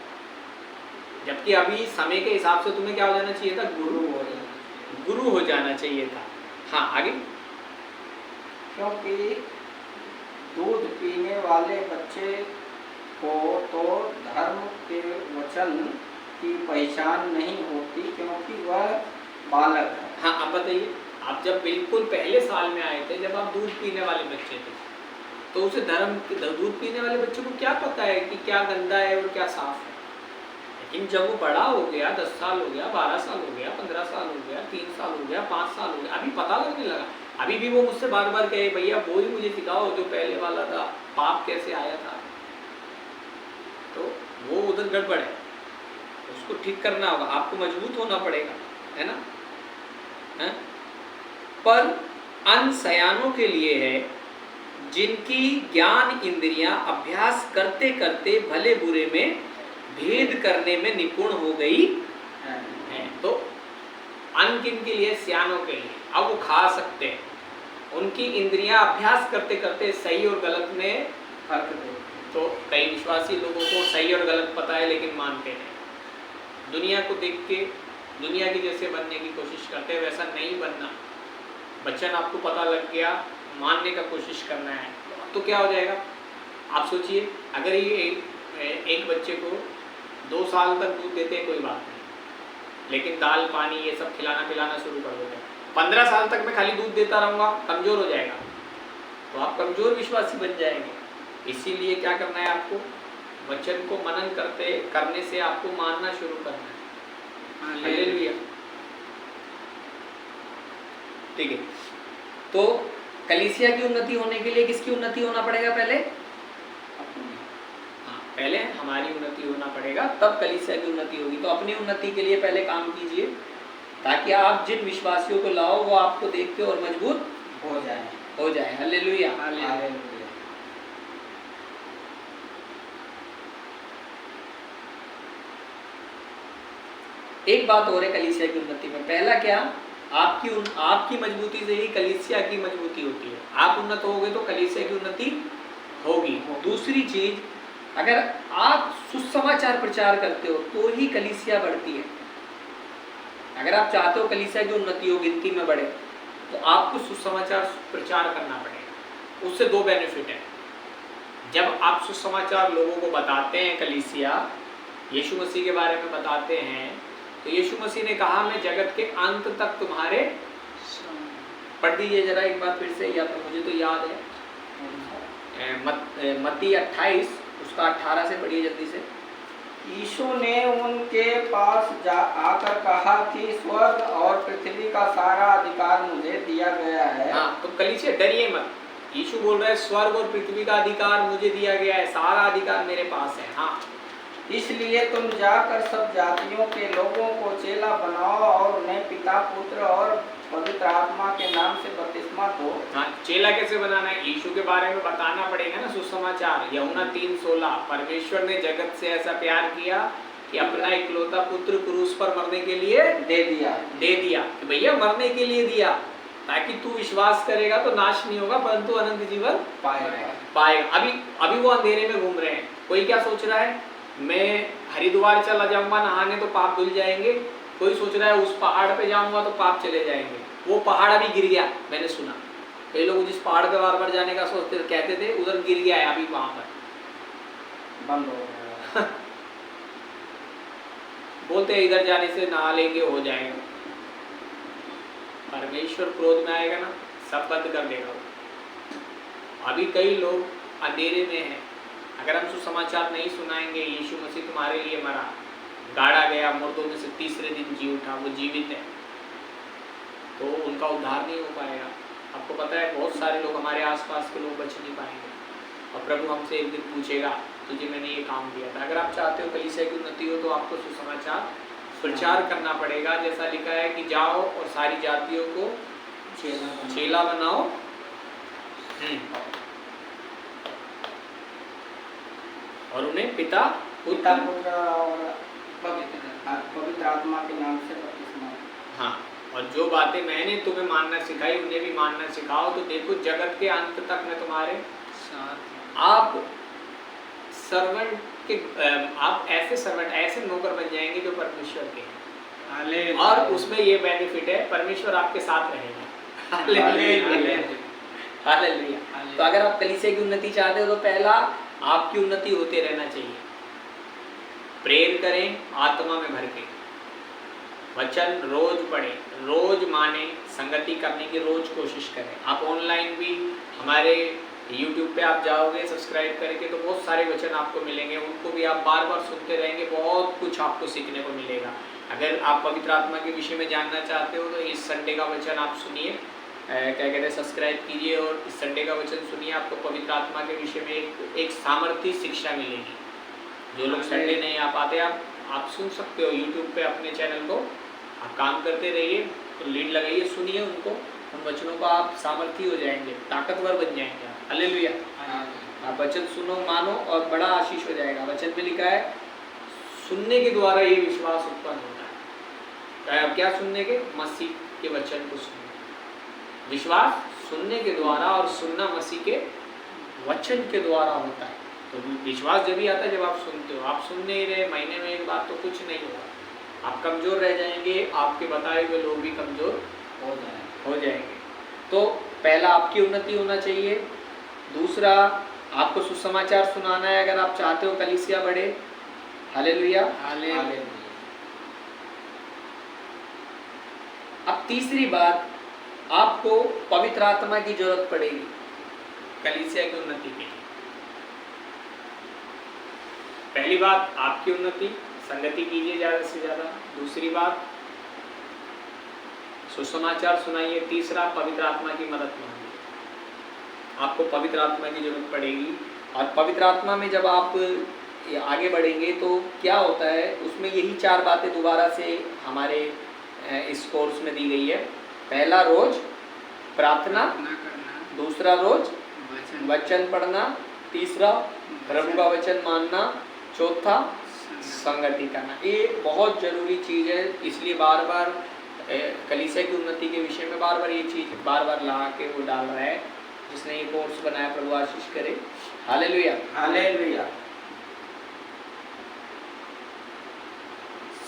जबकि अभी समय के हिसाब से तुम्हें क्या हो जाना चाहिए था, गुरु हो जाना चाहिए था। हाँ आगे। क्योंकि दूध पीने वाले बच्चे को तो धर्म के वचन की पहचान नहीं होती, क्योंकि वह बालक है। हाँ अब बताइए, आप जब बिल्कुल पहले साल में आए थे, जब आप दूध पीने वाले बच्चे थे, तो उसे दूध पीने वाले बच्चे को क्या पता है कि क्या गंदा है और क्या साफ है। लेकिन जब वो बड़ा हो गया, 10 साल हो गया, 12 साल हो गया, 15 साल हो गया, 3 साल हो गया, 5 साल हो गया, अभी पता लगने लगा। अभी भी वो मुझसे बार बार कहे, भैया वो ही मुझे सिखाओ जो पहले वाला था, पाप कैसे आया था। तो वो उधर गड़बड़ है, उसको ठीक करना होगा, आपको मजबूत होना पड़ेगा, है ना। है? पर अनसयानों के लिए है, जिनकी ज्ञान इंद्रियां अभ्यास करते करते भले बुरे में भेद करने में निपुण हो गई है। तो अन किन के लिए, सियानों के लिए। अब वो खा सकते हैं, उनकी इंद्रियां अभ्यास करते करते सही और गलत में फर्क दे। तो कई विश्वासी लोगों को सही और गलत पता है लेकिन मानते नहीं, दुनिया को देख के दुनिया की जैसे बनने की कोशिश करते हैं, वैसा नहीं बनना। वचन आपको पता लग गया, मानने का कोशिश करना है, तो क्या हो जाएगा। आप सोचिए, अगर ये एक बच्चे को 2 साल तक दूध देते हैं कोई बात नहीं, लेकिन दाल पानी ये सब खिलाना पिलाना शुरू कर देते हैं, 15 साल तक मैं खाली दूध देता रहूँगा, कमज़ोर हो जाएगा, तो आप कमज़ोर विश्वासी बन जाएंगे। इसीलिए क्या करना है आपको, वचन को मनन करने से आपको मानना शुरू करना है। हालेलुया। ठीक है, तो कलीसिया की उन्नति होने के लिए किसकी उन्नति होना पड़ेगा पहले? हाँ, पहले हमारी उन्नति होना पड़ेगा, तब कलीसिया की उन्नति होगी। तो अपनी उन्नति के लिए पहले काम कीजिए, ताकि आप जिन विश्वासियों को लाओ वो आपको देख के और मजबूत हो जाए। हालेलुया। एक बात और है कलीसिया की उन्नति में, पहला क्या, आपकी मजबूती से ही कलीसिया की मजबूती होती है। आप उन्नत होगे तो कलीसिया की उन्नति होगी। दूसरी चीज, अगर आप सुसमाचार प्रचार करते हो तो ही कलीसिया बढ़ती है। अगर आप चाहते हो कलीसिया की उन्नति हो, गिनती में बढ़े, तो आपको सुसमाचार प्रचार करना पड़ेगा। उससे 2 बेनिफिट है। जब आप सुसमाचार लोगों को बताते हैं, कलीसिया यीशु मसीह के बारे में बताते हैं, तो यीशु मसीह ने कहा मैं जगत के अंत तक तुम्हारे, पढ़ दीजिए जरा एक बार फिर से, या तो मुझे तो याद है, मत्ती 28 उसका 18 से पढ़िए जल्दी से। यीशु ने उनके पास आकर कहा कि स्वर्ग और पृथ्वी का सारा अधिकार मुझे दिया गया है। हाँ, तो कलीसिया डरिए मत, यीशु बोल रहा है स्वर्ग और पृथ्वी का अधिकार मुझे दिया गया है, सारा अधिकार मेरे पास है। हाँ, इसलिए तुम जाकर सब जातियों के लोगों को चेला बनाओ और उन्हें पिता पुत्र और पवित्र आत्मा के नाम से बपतिस्मा दो। हाँ, चेला कैसे बनाना है, यीशु के बारे में बताना पड़ेगा ना। सुसमाचार, यूहन्ना 3:16, परमेश्वर ने जगत से ऐसा प्यार किया कि अपना इकलौता पुत्र क्रूस पर मरने के लिए दे दिया कि भैया मरने के लिए दिया, ताकि तू विश्वास करेगा तो नाश नहीं होगा परंतु अनंत जीवन पाएगा। अभी वो अंधेरे में घूम रहे हैं। कोई क्या सोच रहा है, मैं हरिद्वार चला जाऊंगा नहाने तो पाप धुल जाएंगे। कोई सोच रहा है उस पहाड़ पे जाऊंगा तो पाप चले जाएंगे। वो पहाड़ अभी गिर गया, मैंने सुना। कई लोग जिस पहाड़ पे बार बार जाने का सोचते कहते थे, उधर गिर गया है अभी वहां पर। बंद हो गया। बोलते हैं इधर जाने से नहा लेंगे हो जाएगा। परमेश्वर क्रोध में आएगा ना, सब बंद कर देगा वो। अभी कई लोग अंधेरे में हैं। अगर हम सुसमाचार नहीं सुनाएंगे, यीशु मसीह तुम्हारे लिए मरा, गाड़ा गया, मुर्दों में से तीसरे दिन जी उठा, वो जीवित है, तो उनका उद्धार नहीं हो पाएगा। आपको पता है बहुत सारे लोग, हमारे आसपास के लोग बच नहीं पाएंगे, और प्रभु हमसे एक दिन पूछेगा तुझे मैंने ये काम दिया था। अगर आप चाहते हो कलीसिया की उन्नति हो तो आपको सुसमाचार प्रचार करना पड़ेगा। जैसा लिखा है कि जाओ और सारी जातियों को चेला बनाओ। और उन्हें पिता पुत्र और पवित्र आत्मा के नाम से बपतिस्मा। हाँ, और जो बातें मैंने तुम्हें मानना सिखाई उन्हें भी मानना सिखाओ, तो देखो जगत के अंत तक मैं तुम्हारे साथ। आप सर्वेंट के, आप ऐसे सर्वेंट, ऐसे नौकर बन जाएंगे जो परमेश्वर के हैं, और उसमें ये बेनिफिट है परमेश्वर आपके साथ रहेगा। हालेलुया। तो अगर आप कलीसिया की उन्नति चाहते हो तो पहला आपकी उन्नति होते रहना चाहिए। प्रेयर करें आत्मा में भर के, वचन रोज पढ़ें, रोज माने, संगति करने की रोज कोशिश करें। आप ऑनलाइन भी हमारे YouTube पे आप जाओगे सब्सक्राइब करके तो बहुत सारे वचन आपको मिलेंगे, उनको भी आप बार बार सुनते रहेंगे, बहुत कुछ आपको सीखने को मिलेगा। अगर आप पवित्र आत्मा के विषय में जानना चाहते हो तो इस संडे का वचन आप सुनिए, क्या कहते हैं, सब्सक्राइब कीजिए और इस संडे का वचन सुनिए। आपको पवित्र आत्मा के विषय में एक सामर्थ्य शिक्षा मिलेगी। जो लोग संडे नहीं आ पाते आप सुन सकते हो यूट्यूब पे अपने चैनल को, आप काम करते रहिए, तो लीड लगाइए, सुनिए उनको, उन वचनों को आप सामर्थ्य हो जाएंगे, ताकतवर बन जाएंगे। हालेलुया। आप वचन सुनो, मानो और बड़ा आशीष हो जाएगा। वचन में लिखा है सुनने के द्वारा ये विश्वास उत्पन्न होता है। अब क्या सुनने के? मसीह के वचन को सुनने। विश्वास सुनने के द्वारा, और सुनना मसीह के वचन के द्वारा होता है। तो विश्वास जब भी आता है जब आप सुनते हो। आप सुन नहीं रहे, महीने में एक बार तो कुछ नहीं होगा, आप कमज़ोर रह जाएंगे, आपके बताए हुए लोग भी कमज़ोर हो जाएंगे। तो पहला आपकी उन्नति होना चाहिए। दूसरा, आपको सुसमाचार सुनाना है अगर आप चाहते हो कलीसिया बढ़े। हालेलुया। अब तीसरी बात, आपको पवित्र आत्मा की जरूरत पड़ेगी कलीसिया की उन्नति के लिए। पहली बात आपकी उन्नति, संगति कीजिए ज़्यादा से ज़्यादा। दूसरी बात सुसमाचार सुनाइए। तीसरा, पवित्र आत्मा की मदद मांगिए। आपको पवित्र आत्मा की जरूरत पड़ेगी, और पवित्र आत्मा में जब आप आगे बढ़ेंगे तो क्या होता है, उसमें यही 4 बातें दोबारा से हमारे इस कोर्स में दी गई है। पहला, रोज प्रार्थना करना। दूसरा, रोज वचन पढ़ना। तीसरा, प्रभु का वचन मानना। चौथा, संगति करना। ये बहुत जरूरी चीज़ है, इसलिए बार बार कलीसिया की उन्नति के विषय में बार बार ये चीज़ बार बार ला के वो डाल रहा है। जिसने ये कोर्स बनाया प्रभु आशीष करे। हालेलुया। हालेलुया।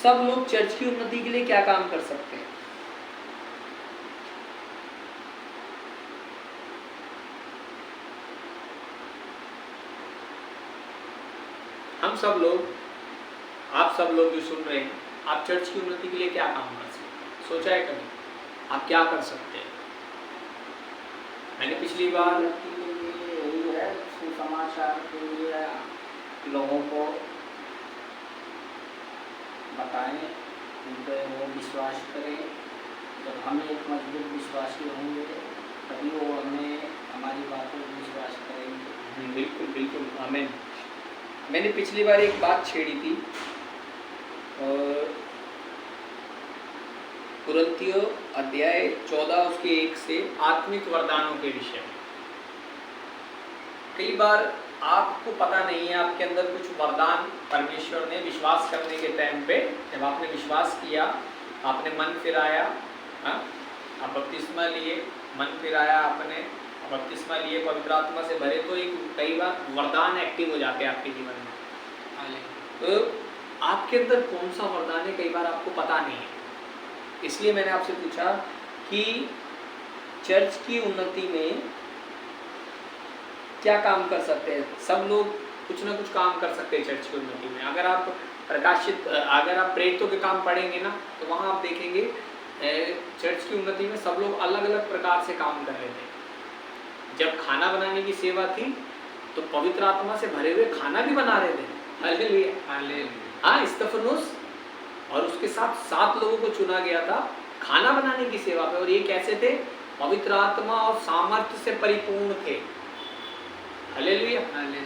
सब लोग चर्च की उन्नति के लिए क्या काम कर सकते हैं? हम सब लोग, आप सब लोग जो सुन रहे हैं, आप चर्च की उन्नति के लिए क्या काम कर सकते हैं? सोचा है कभी आप क्या कर सकते हैं? मैंने पिछली बार यही है, सुसमाचार के लिए लोगों को बताएं, उन पर वो विश्वास करें। जब हम एक मजबूत विश्वासी होंगे तभी वो हमें, हमारी बातों पर विश्वास करेंगे। बिल्कुल बिल्कुल, आमीन। मैंने पिछली बार एक बात छेड़ी थी, कुरिन्थियों अध्याय 14 उसके 1 से आत्मिक वरदानों के विषय में। कई बार आपको पता नहीं है आपके अंदर कुछ वरदान परमेश्वर ने विश्वास करने के टाइम पे, जब आपने विश्वास किया, आपने मन फिराया, आप बपतिस्मा लिए, मन फिराया, आपने बपतिस्मा लिए, पवित्र आत्मा से भरे, तो एक कई बार वरदान एक्टिव हो जाते हैं आपके जीवन में। तो आपके अंदर कौन सा वरदान है कई बार आपको पता नहीं है। इसलिए मैंने आपसे पूछा कि चर्च की उन्नति में क्या काम कर सकते हैं। सब लोग कुछ ना कुछ काम कर सकते हैं चर्च की उन्नति में। अगर आप प्रेरितों के काम पढ़ेंगे ना, तो वहाँ आप देखेंगे चर्च की उन्नति में सब लोग अलग अलग प्रकार से काम कर रहे थे। जब खाना बनाने की सेवा थी तो पवित्र आत्मा से भरे हुए खाना भी बना रहे थे। Hallelujah, hallelujah. हाँ, स्तिफनुस और उसके साथ 7 लोगों को चुना गया था खाना बनाने की सेवा पे, और ये कैसे थे? पवित्र आत्मा और सामर्थ्य से परिपूर्ण थे। Hallelujah, hallelujah.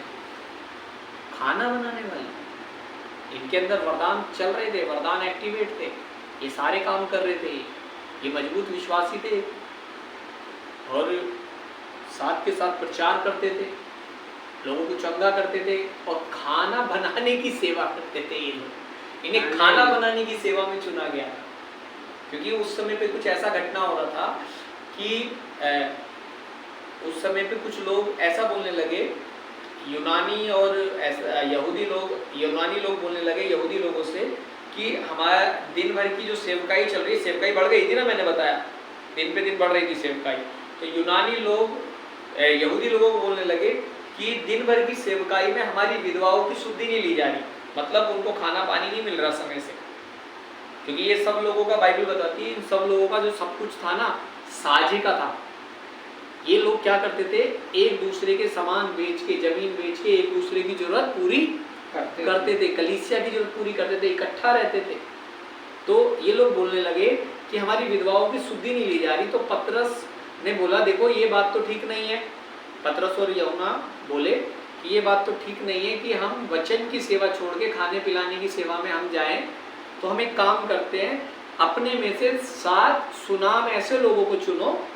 खाना बनाने वाले, इनके अंदर वरदान चल रहे थे, वरदान एक्टिवेट थे, ये सारे काम कर रहे थे, ये मजबूत विश्वासी थे और साथ के साथ प्रचार करते थे, लोगों को चंगा करते थे और खाना बनाने की सेवा करते थे। ये लोग, इन्हें खाना बनाने की सेवा में चुना गया था, क्योंकि उस समय पे कुछ ऐसा घटना हो रहा था कि उस समय पे कुछ लोग ऐसा बोलने लगे, यूनानी लोग बोलने लगे यहूदी लोगों से कि हमारा दिन भर की जो सेवकाई चल रही है, सेवकाई बढ़ गई थी ना, मैंने बताया दिन पे दिन बढ़ रही थी सेवकाई, तो यहूदी लोगों को बोलने लगे कि दिन भर की सेवकाई में हमारी विधवाओं की शुद्धि नहीं ली जा रही, मतलब उनको खाना पानी नहीं मिल रहा समय से। क्योंकि ये सब लोगों का, बाइबल बताती है, इन सब लोगों का जो सब कुछ था ना, साझे का था। ये लोग क्या करते थे? एक दूसरे के सामान बेच के, जमीन बेच के एक दूसरे की जरूरत पूरी करते थे, कलीसिया की जरूरत पूरी करते थे, इकट्ठा रहते थे। तो ये लोग बोलने लगे कि हमारी विधवाओं की शुद्धि नहीं ली जा रही। तो पतरस ने बोला, देखो ये बात तो ठीक नहीं है। पतरस और यूहन्ना बोले कि ये बात तो ठीक नहीं है कि हम वचन की सेवा छोड़ के खाने पिलाने की सेवा में हम जाएं। तो हम एक काम करते हैं, अपने में से 7 सुनाम ऐसे लोगों को चुनो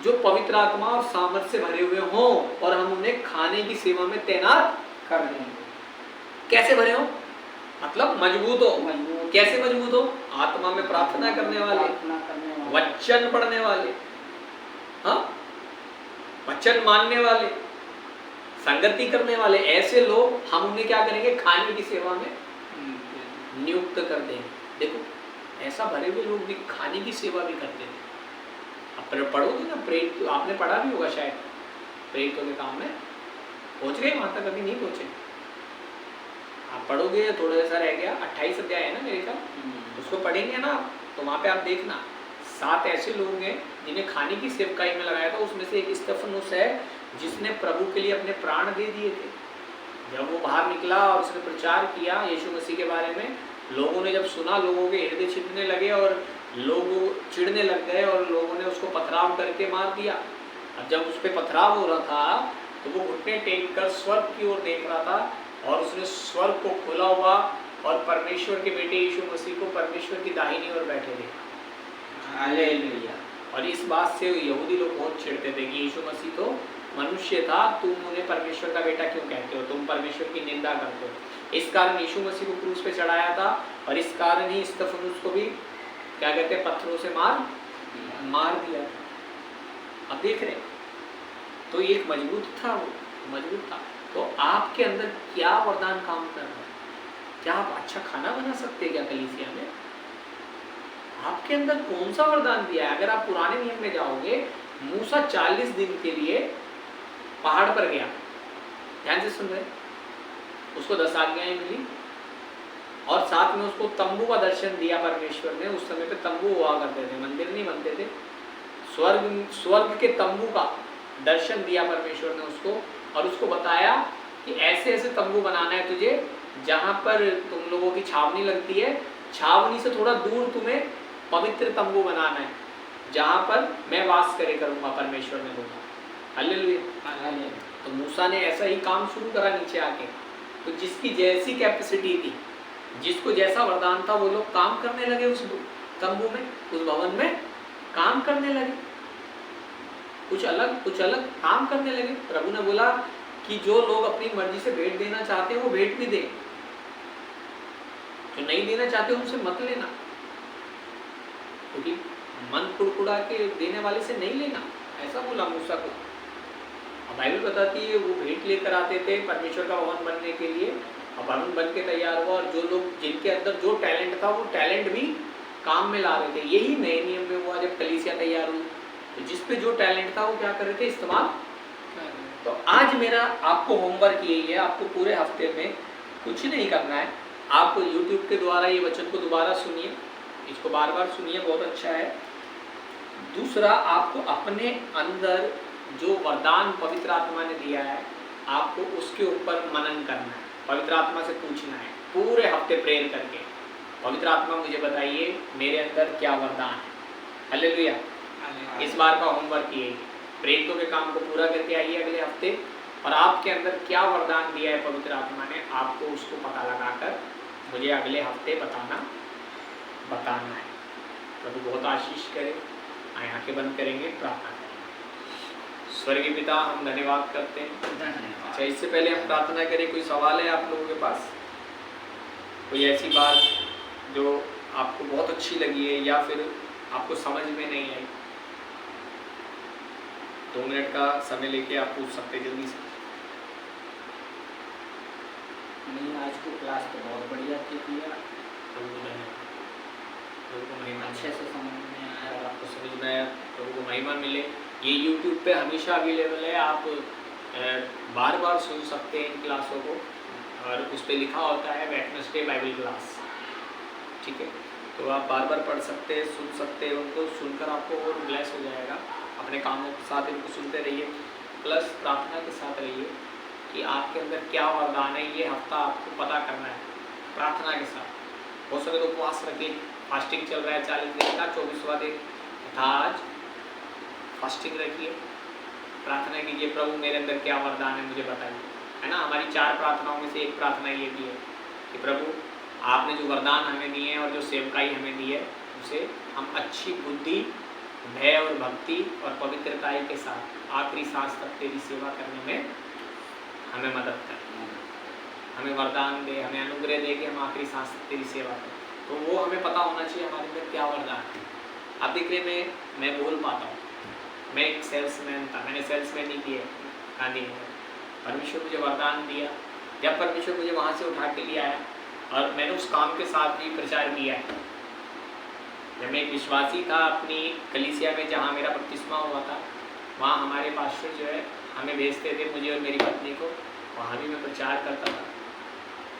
जो पवित्र आत्मा और सामर्थ्य से भरे हुए हों, और हम उन्हें खाने की सेवा में तैनात कर देंगे। कैसे भरे हो? मतलब मजबूत हो। कैसे मजबूत हो? आत्मा में प्रार्थना करने वाले, वचन पढ़ने वाले, हाँ, वचन मानने वाले, संगति करने वाले, ऐसे लोग हम उन्हें क्या करेंगे? खाने की सेवा में नियुक्त कर देंगे। देखो, ऐसा भरे हुए लोग भी खाने की सेवा भी करते थे। अब पढ़ोगे ना, प्रेरित आपने पढ़ा भी होगा शायद, प्रेरितों के काम में पहुंच गए वहां तक? अभी नहीं पहुंचे। आप पढ़ोगे, थोड़ा सा रह गया, 28 अध्याय है ना मेरे ख्याल, उसको पढ़ेंगे ना, तो वहां पे आप देखना 7 ऐसे लोग हैं जिन्हें खाने की सेवकाई में लगाया था। उसमें से एक स्तिफनुस है जिसने प्रभु के लिए अपने प्राण दे दिए थे। जब वो बाहर निकला और उसने प्रचार किया यीशु मसीह के बारे में, लोगों ने जब सुना, लोगों के हृदय छिदने लगे और लोग चिढ़ने लग गए और लोगों ने उसको पथराव करके मार दिया। अब जब उस पर पथराव हो रहा था तो वो घुटने टेक कर स्वर्ग की ओर देख रहा था और उसने स्वर्ग को खोला हुआ और परमेश्वर के बेटे यीशु मसीह को परमेश्वर की दाहिनी ओर बैठे देखा। हालेलुया। और इस बात से यहूदी लोग बहुत चिढ़ते थे कि यीशु मसीह तो मनुष्य था, तुम उन्हें परमेश्वर का बेटा क्यों कहते हो? तुम परमेश्वर की निंदा करते हो। इस कारण यीशु मसीह को क्रूस पे चढ़ाया था और इस कारण ही स्तिफनुस को भी क्या कहते हैं, पत्थरों से मार दिया था। अब देख रहे, तो एक मजबूत था, वो मजबूत था। तो आपके अंदर क्या वरदान काम कर रहा है? क्या आप अच्छा खाना बना सकते हैं क्या कलीसिया में? आपके अंदर कौन सा वरदान दिया है? अगर आप पुराने नियम में जाओगे, मूसा 40 दिन के लिए पहाड़ पर गया, ध्यान से सुन रहे, उसको 10 आज्ञाएं मिली और साथ में उसको तंबू का दर्शन दिया परमेश्वर ने। उस समय पे तंबू हुआ करते थे, मंदिर नहीं बनते थे। स्वर्ग के तंबू का दर्शन दिया परमेश्वर ने उसको और उसको बताया कि ऐसे ऐसे तंबू बनाना है तुझे, जहां पर तुम लोगों की छावनी लगती है, छावनी से थोड़ा दूर तुम्हें पवित्र तंबू बनाना है, जहां पर मैं वास करे करूंगा, परमेश्वर ने बोला। हालेलुया। तो मूसा ने ऐसा ही काम शुरू करा नीचे आके। तो जिसकी जैसी कैपेसिटी थी, जिसको जैसा वरदान था, वो लोग काम करने लगे उस तंबू में, उस भवन में काम करने लगे, कुछ अलग काम करने लगे। प्रभु ने बोला कि जो लोग अपनी मर्जी से भेंट देना चाहते हैं वो भेंट भी दें, जो नहीं देना चाहते उनसे मत लेना, क्योंकि मन कुड़कुड़ा के देने वाले से नहीं लेना, ऐसा बोला मूसा को। बाइबल बताती है वो भेंट लेकर आते थे परमेश्वर का भवन बनने के लिए, और भवन बन के तैयार हुआ, और जो लोग जिनके अंदर जो टैलेंट था वो टैलेंट भी काम में ला रहे थे। यही नए नियम में हुआ जब कलीसिया तैयार हुई, तो जिस पे जो टैलेंट था वो क्या कर रहे थे, इस्तेमाल तो आज मेरा आपको होमवर्क यही है, आपको पूरे हफ्ते में कुछ नहीं करना है। आप YouTube के द्वारा ये वचन को दोबारा सुनिए, इसको बार बार सुनिए, बहुत अच्छा है। दूसरा, आपको अपने अंदर जो वरदान पवित्र आत्मा ने दिया है, आपको उसके ऊपर मनन करना है, पवित्र आत्मा से पूछना है पूरे हफ्ते प्रेयर करके, पवित्र आत्मा मुझे बताइए मेरे अंदर क्या वरदान है। हालेलुया। इस बार का होमवर्क ये प्रेरितों के काम को पूरा करके आइए अगले हफ्ते, और आपके अंदर क्या वरदान दिया है पवित्र आत्मा ने, आपको उसको पता लगाकर मुझे अगले हफ्ते बताना है। प्रभु बहुत आशीष करे। आंखें बंद करेंगे, प्रार्थना करेंगे। स्वर्गीय पिता, हम धन्यवाद करते हैं। अच्छा, इससे पहले हम प्रार्थना करें, कोई सवाल है आप लोगों के पास? कोई ऐसी बात जो आपको बहुत अच्छी लगी है या फिर आपको समझ में नहीं आई? 2 मिनट का समय लेके आप पूछ सकते जल्दी से। नहीं, आज की क्लास तो बहुत बढ़िया थी किया, प्रभु को धन्यवाद, प्रभु को महिमा अच्छे से समझ में आया। अगर आपको समझ में आया, प्रभु को महिमा मिले। ये YouTube पे हमेशा अवेलेबल है, आप बार बार सुन सकते हैं इन क्लासों को, और उस पर लिखा होता है वेडनेसडे बाइबल क्लास, ठीक है? तो आप बार बार पढ़ सकते हैं, सुन सकते हैं, उनको सुनकर आपको और ब्लेस हो जाएगा। अपने कामों के साथ इनको सुनते रहिए, प्लस प्रार्थना के साथ रहिए कि आपके अंदर क्या वरदान है, ये हफ्ता आपको पता करना है प्रार्थना के साथ। बहुत सारे तो उपवास रखिए, फास्टिंग चल रहा है 40 दिन का, 24वां दिन था आज, फास्टिंग रखिए, प्रार्थना कीजिए, प्रभु मेरे अंदर क्या वरदान है मुझे बताइए, है ना? हमारी 4 प्रार्थनाओं में से एक प्रार्थना ये भी है कि प्रभु आपने जो वरदान हमें दिए हैं और जो सेवकाई हमें दी है, उसे हम अच्छी बुद्धि, भय और भक्ति और पवित्रताई के साथ आखिरी सांस तक तेरी सेवा करने में हमें मदद कर, हमें वरदान दे, हमें अनुग्रह दे कि हम आखिरी सांस तक तेरी सेवा करें। तो वो हमें पता होना चाहिए हमारे अंदर क्या वरदान है। आप देख रहे, मैं बोल पाता हूँ, मैं एक सेल्समैन था, मैंने सेल्समैन ही किया गांधी नगर। परमेश्वर मुझे वरदान दिया, जब परमेश्वर मुझे वहाँ से उठा के लिए आया और मैंने उस काम के साथ भी प्रचार किया है। जब मैं एक विश्वासी था अपनी कलीसिया में जहाँ मेरा बपतिस्मा हुआ था, वहाँ हमारे पास्टर जो है हमें भेजते थे, मुझे और मेरी पत्नी को, वहाँ भी मैं प्रचार करता था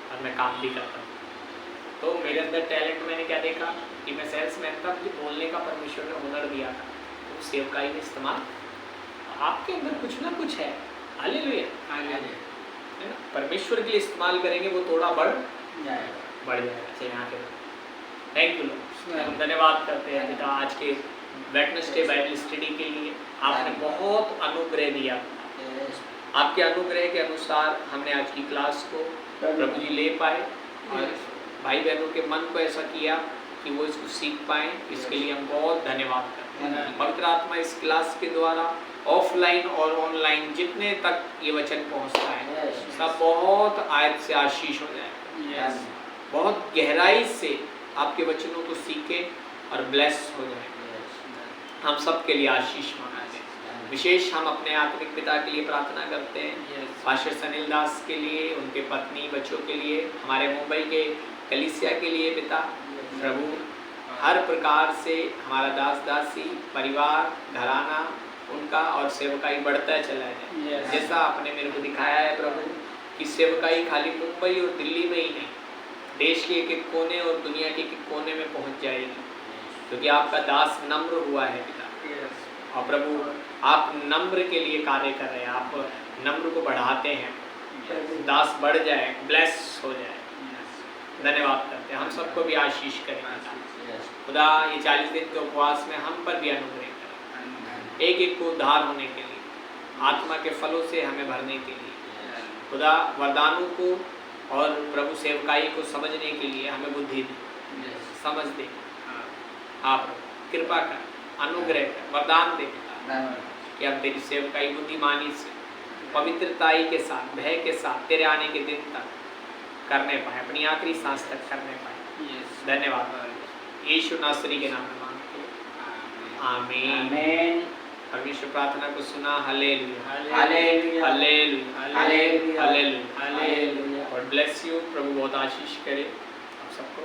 और मैं काम भी करता था। तो मेरे अंदर टैलेंट, मैंने क्या देखा कि मैं सेल्समैन था, मुझे बोलने का परमेश्वर ने हुनर दिया था, तो सेवकाई में इस्तेमाल, आपके अंदर कुछ ना कुछ है। हालेलुया, है ना? परमेश्वर के लिए इस्तेमाल करेंगे, वो थोड़ा बढ़ जाएगा। चलिए यहाँ के थैंक यू लोग, हम धन्यवाद करते हैं पिता आज के वेडनेसडे बाइबल स्टडी के लिए। आपने बहुत अनुग्रह दिया, आपके अनुग्रह के अनुसार हमने आज की क्लास को प्रभु जी ले पाए और भाई बहनों के मन को ऐसा किया कि वो इसको सीख पाएँ। इसके लिए हम बहुत धन्यवाद करते हैं। पवित्र आत्मा इस क्लास के द्वारा ऑफलाइन और ऑनलाइन जितने तक ये वचन पहुंचता है, सब बहुत आयत से आशीष हो जाए, बहुत गहराई से आपके वचनों को सीखें और ब्लेस हो जाए। हम सब के लिए आशीष मांगते हैं। विशेष हम अपने आत्मिक पिता के लिए प्रार्थना करते हैं, पास्टर सनील दास के लिए, उनके पत्नी, बच्चों के लिए, हमारे मुंबई के कलीसिया के लिए पिता। प्रभु हर प्रकार से हमारा दास दासी परिवार घराना उनका और सेवकाई बढ़ता चला जाए। जैसा आपने मेरे को दिखाया है प्रभु कि सेवकाई खाली मुंबई और दिल्ली में ही नहीं, देश के एक एक कोने और दुनिया के एक एक कोने में पहुंच जाएगी, क्योंकि आपका दास नम्र हुआ है पिता। और प्रभु आप नम्र के लिए कार्य कर रहे हैं, आप नम्र को बढ़ाते हैं, दास बढ़ जाए, ब्लेस हो जाए। धन्यवाद करते हैं। हम सबको भी आशीष करें खुदा, ये 40 दिन के उपवास में हम पर भी अनुग्रह करें, एक एक को उद्धार होने के लिए, आत्मा के फलों से हमें भरने के लिए। खुदा वरदानों को और प्रभु सेवकाई को समझने के लिए हमें बुद्धि दे, समझ दे। आप कृपा कर, अनुग्रह कर, वरदान दे कि अब तेरी सेवकाई बुद्धिमानी से, पवित्रताई के साथ, भय के साथ तेरे आने के दिन तक करने पाए, अपनी आखिरी सांस तक करने पाए। धन्यवाद यीशु नासरी के नाम में मांगते हैं, आमीन। परमेश्वर प्रार्थना को सुना। Hallelujah, hallelujah, hallelujah, hallelujah. God bless you. प्रभु बहुत आशीष करे आप सबको।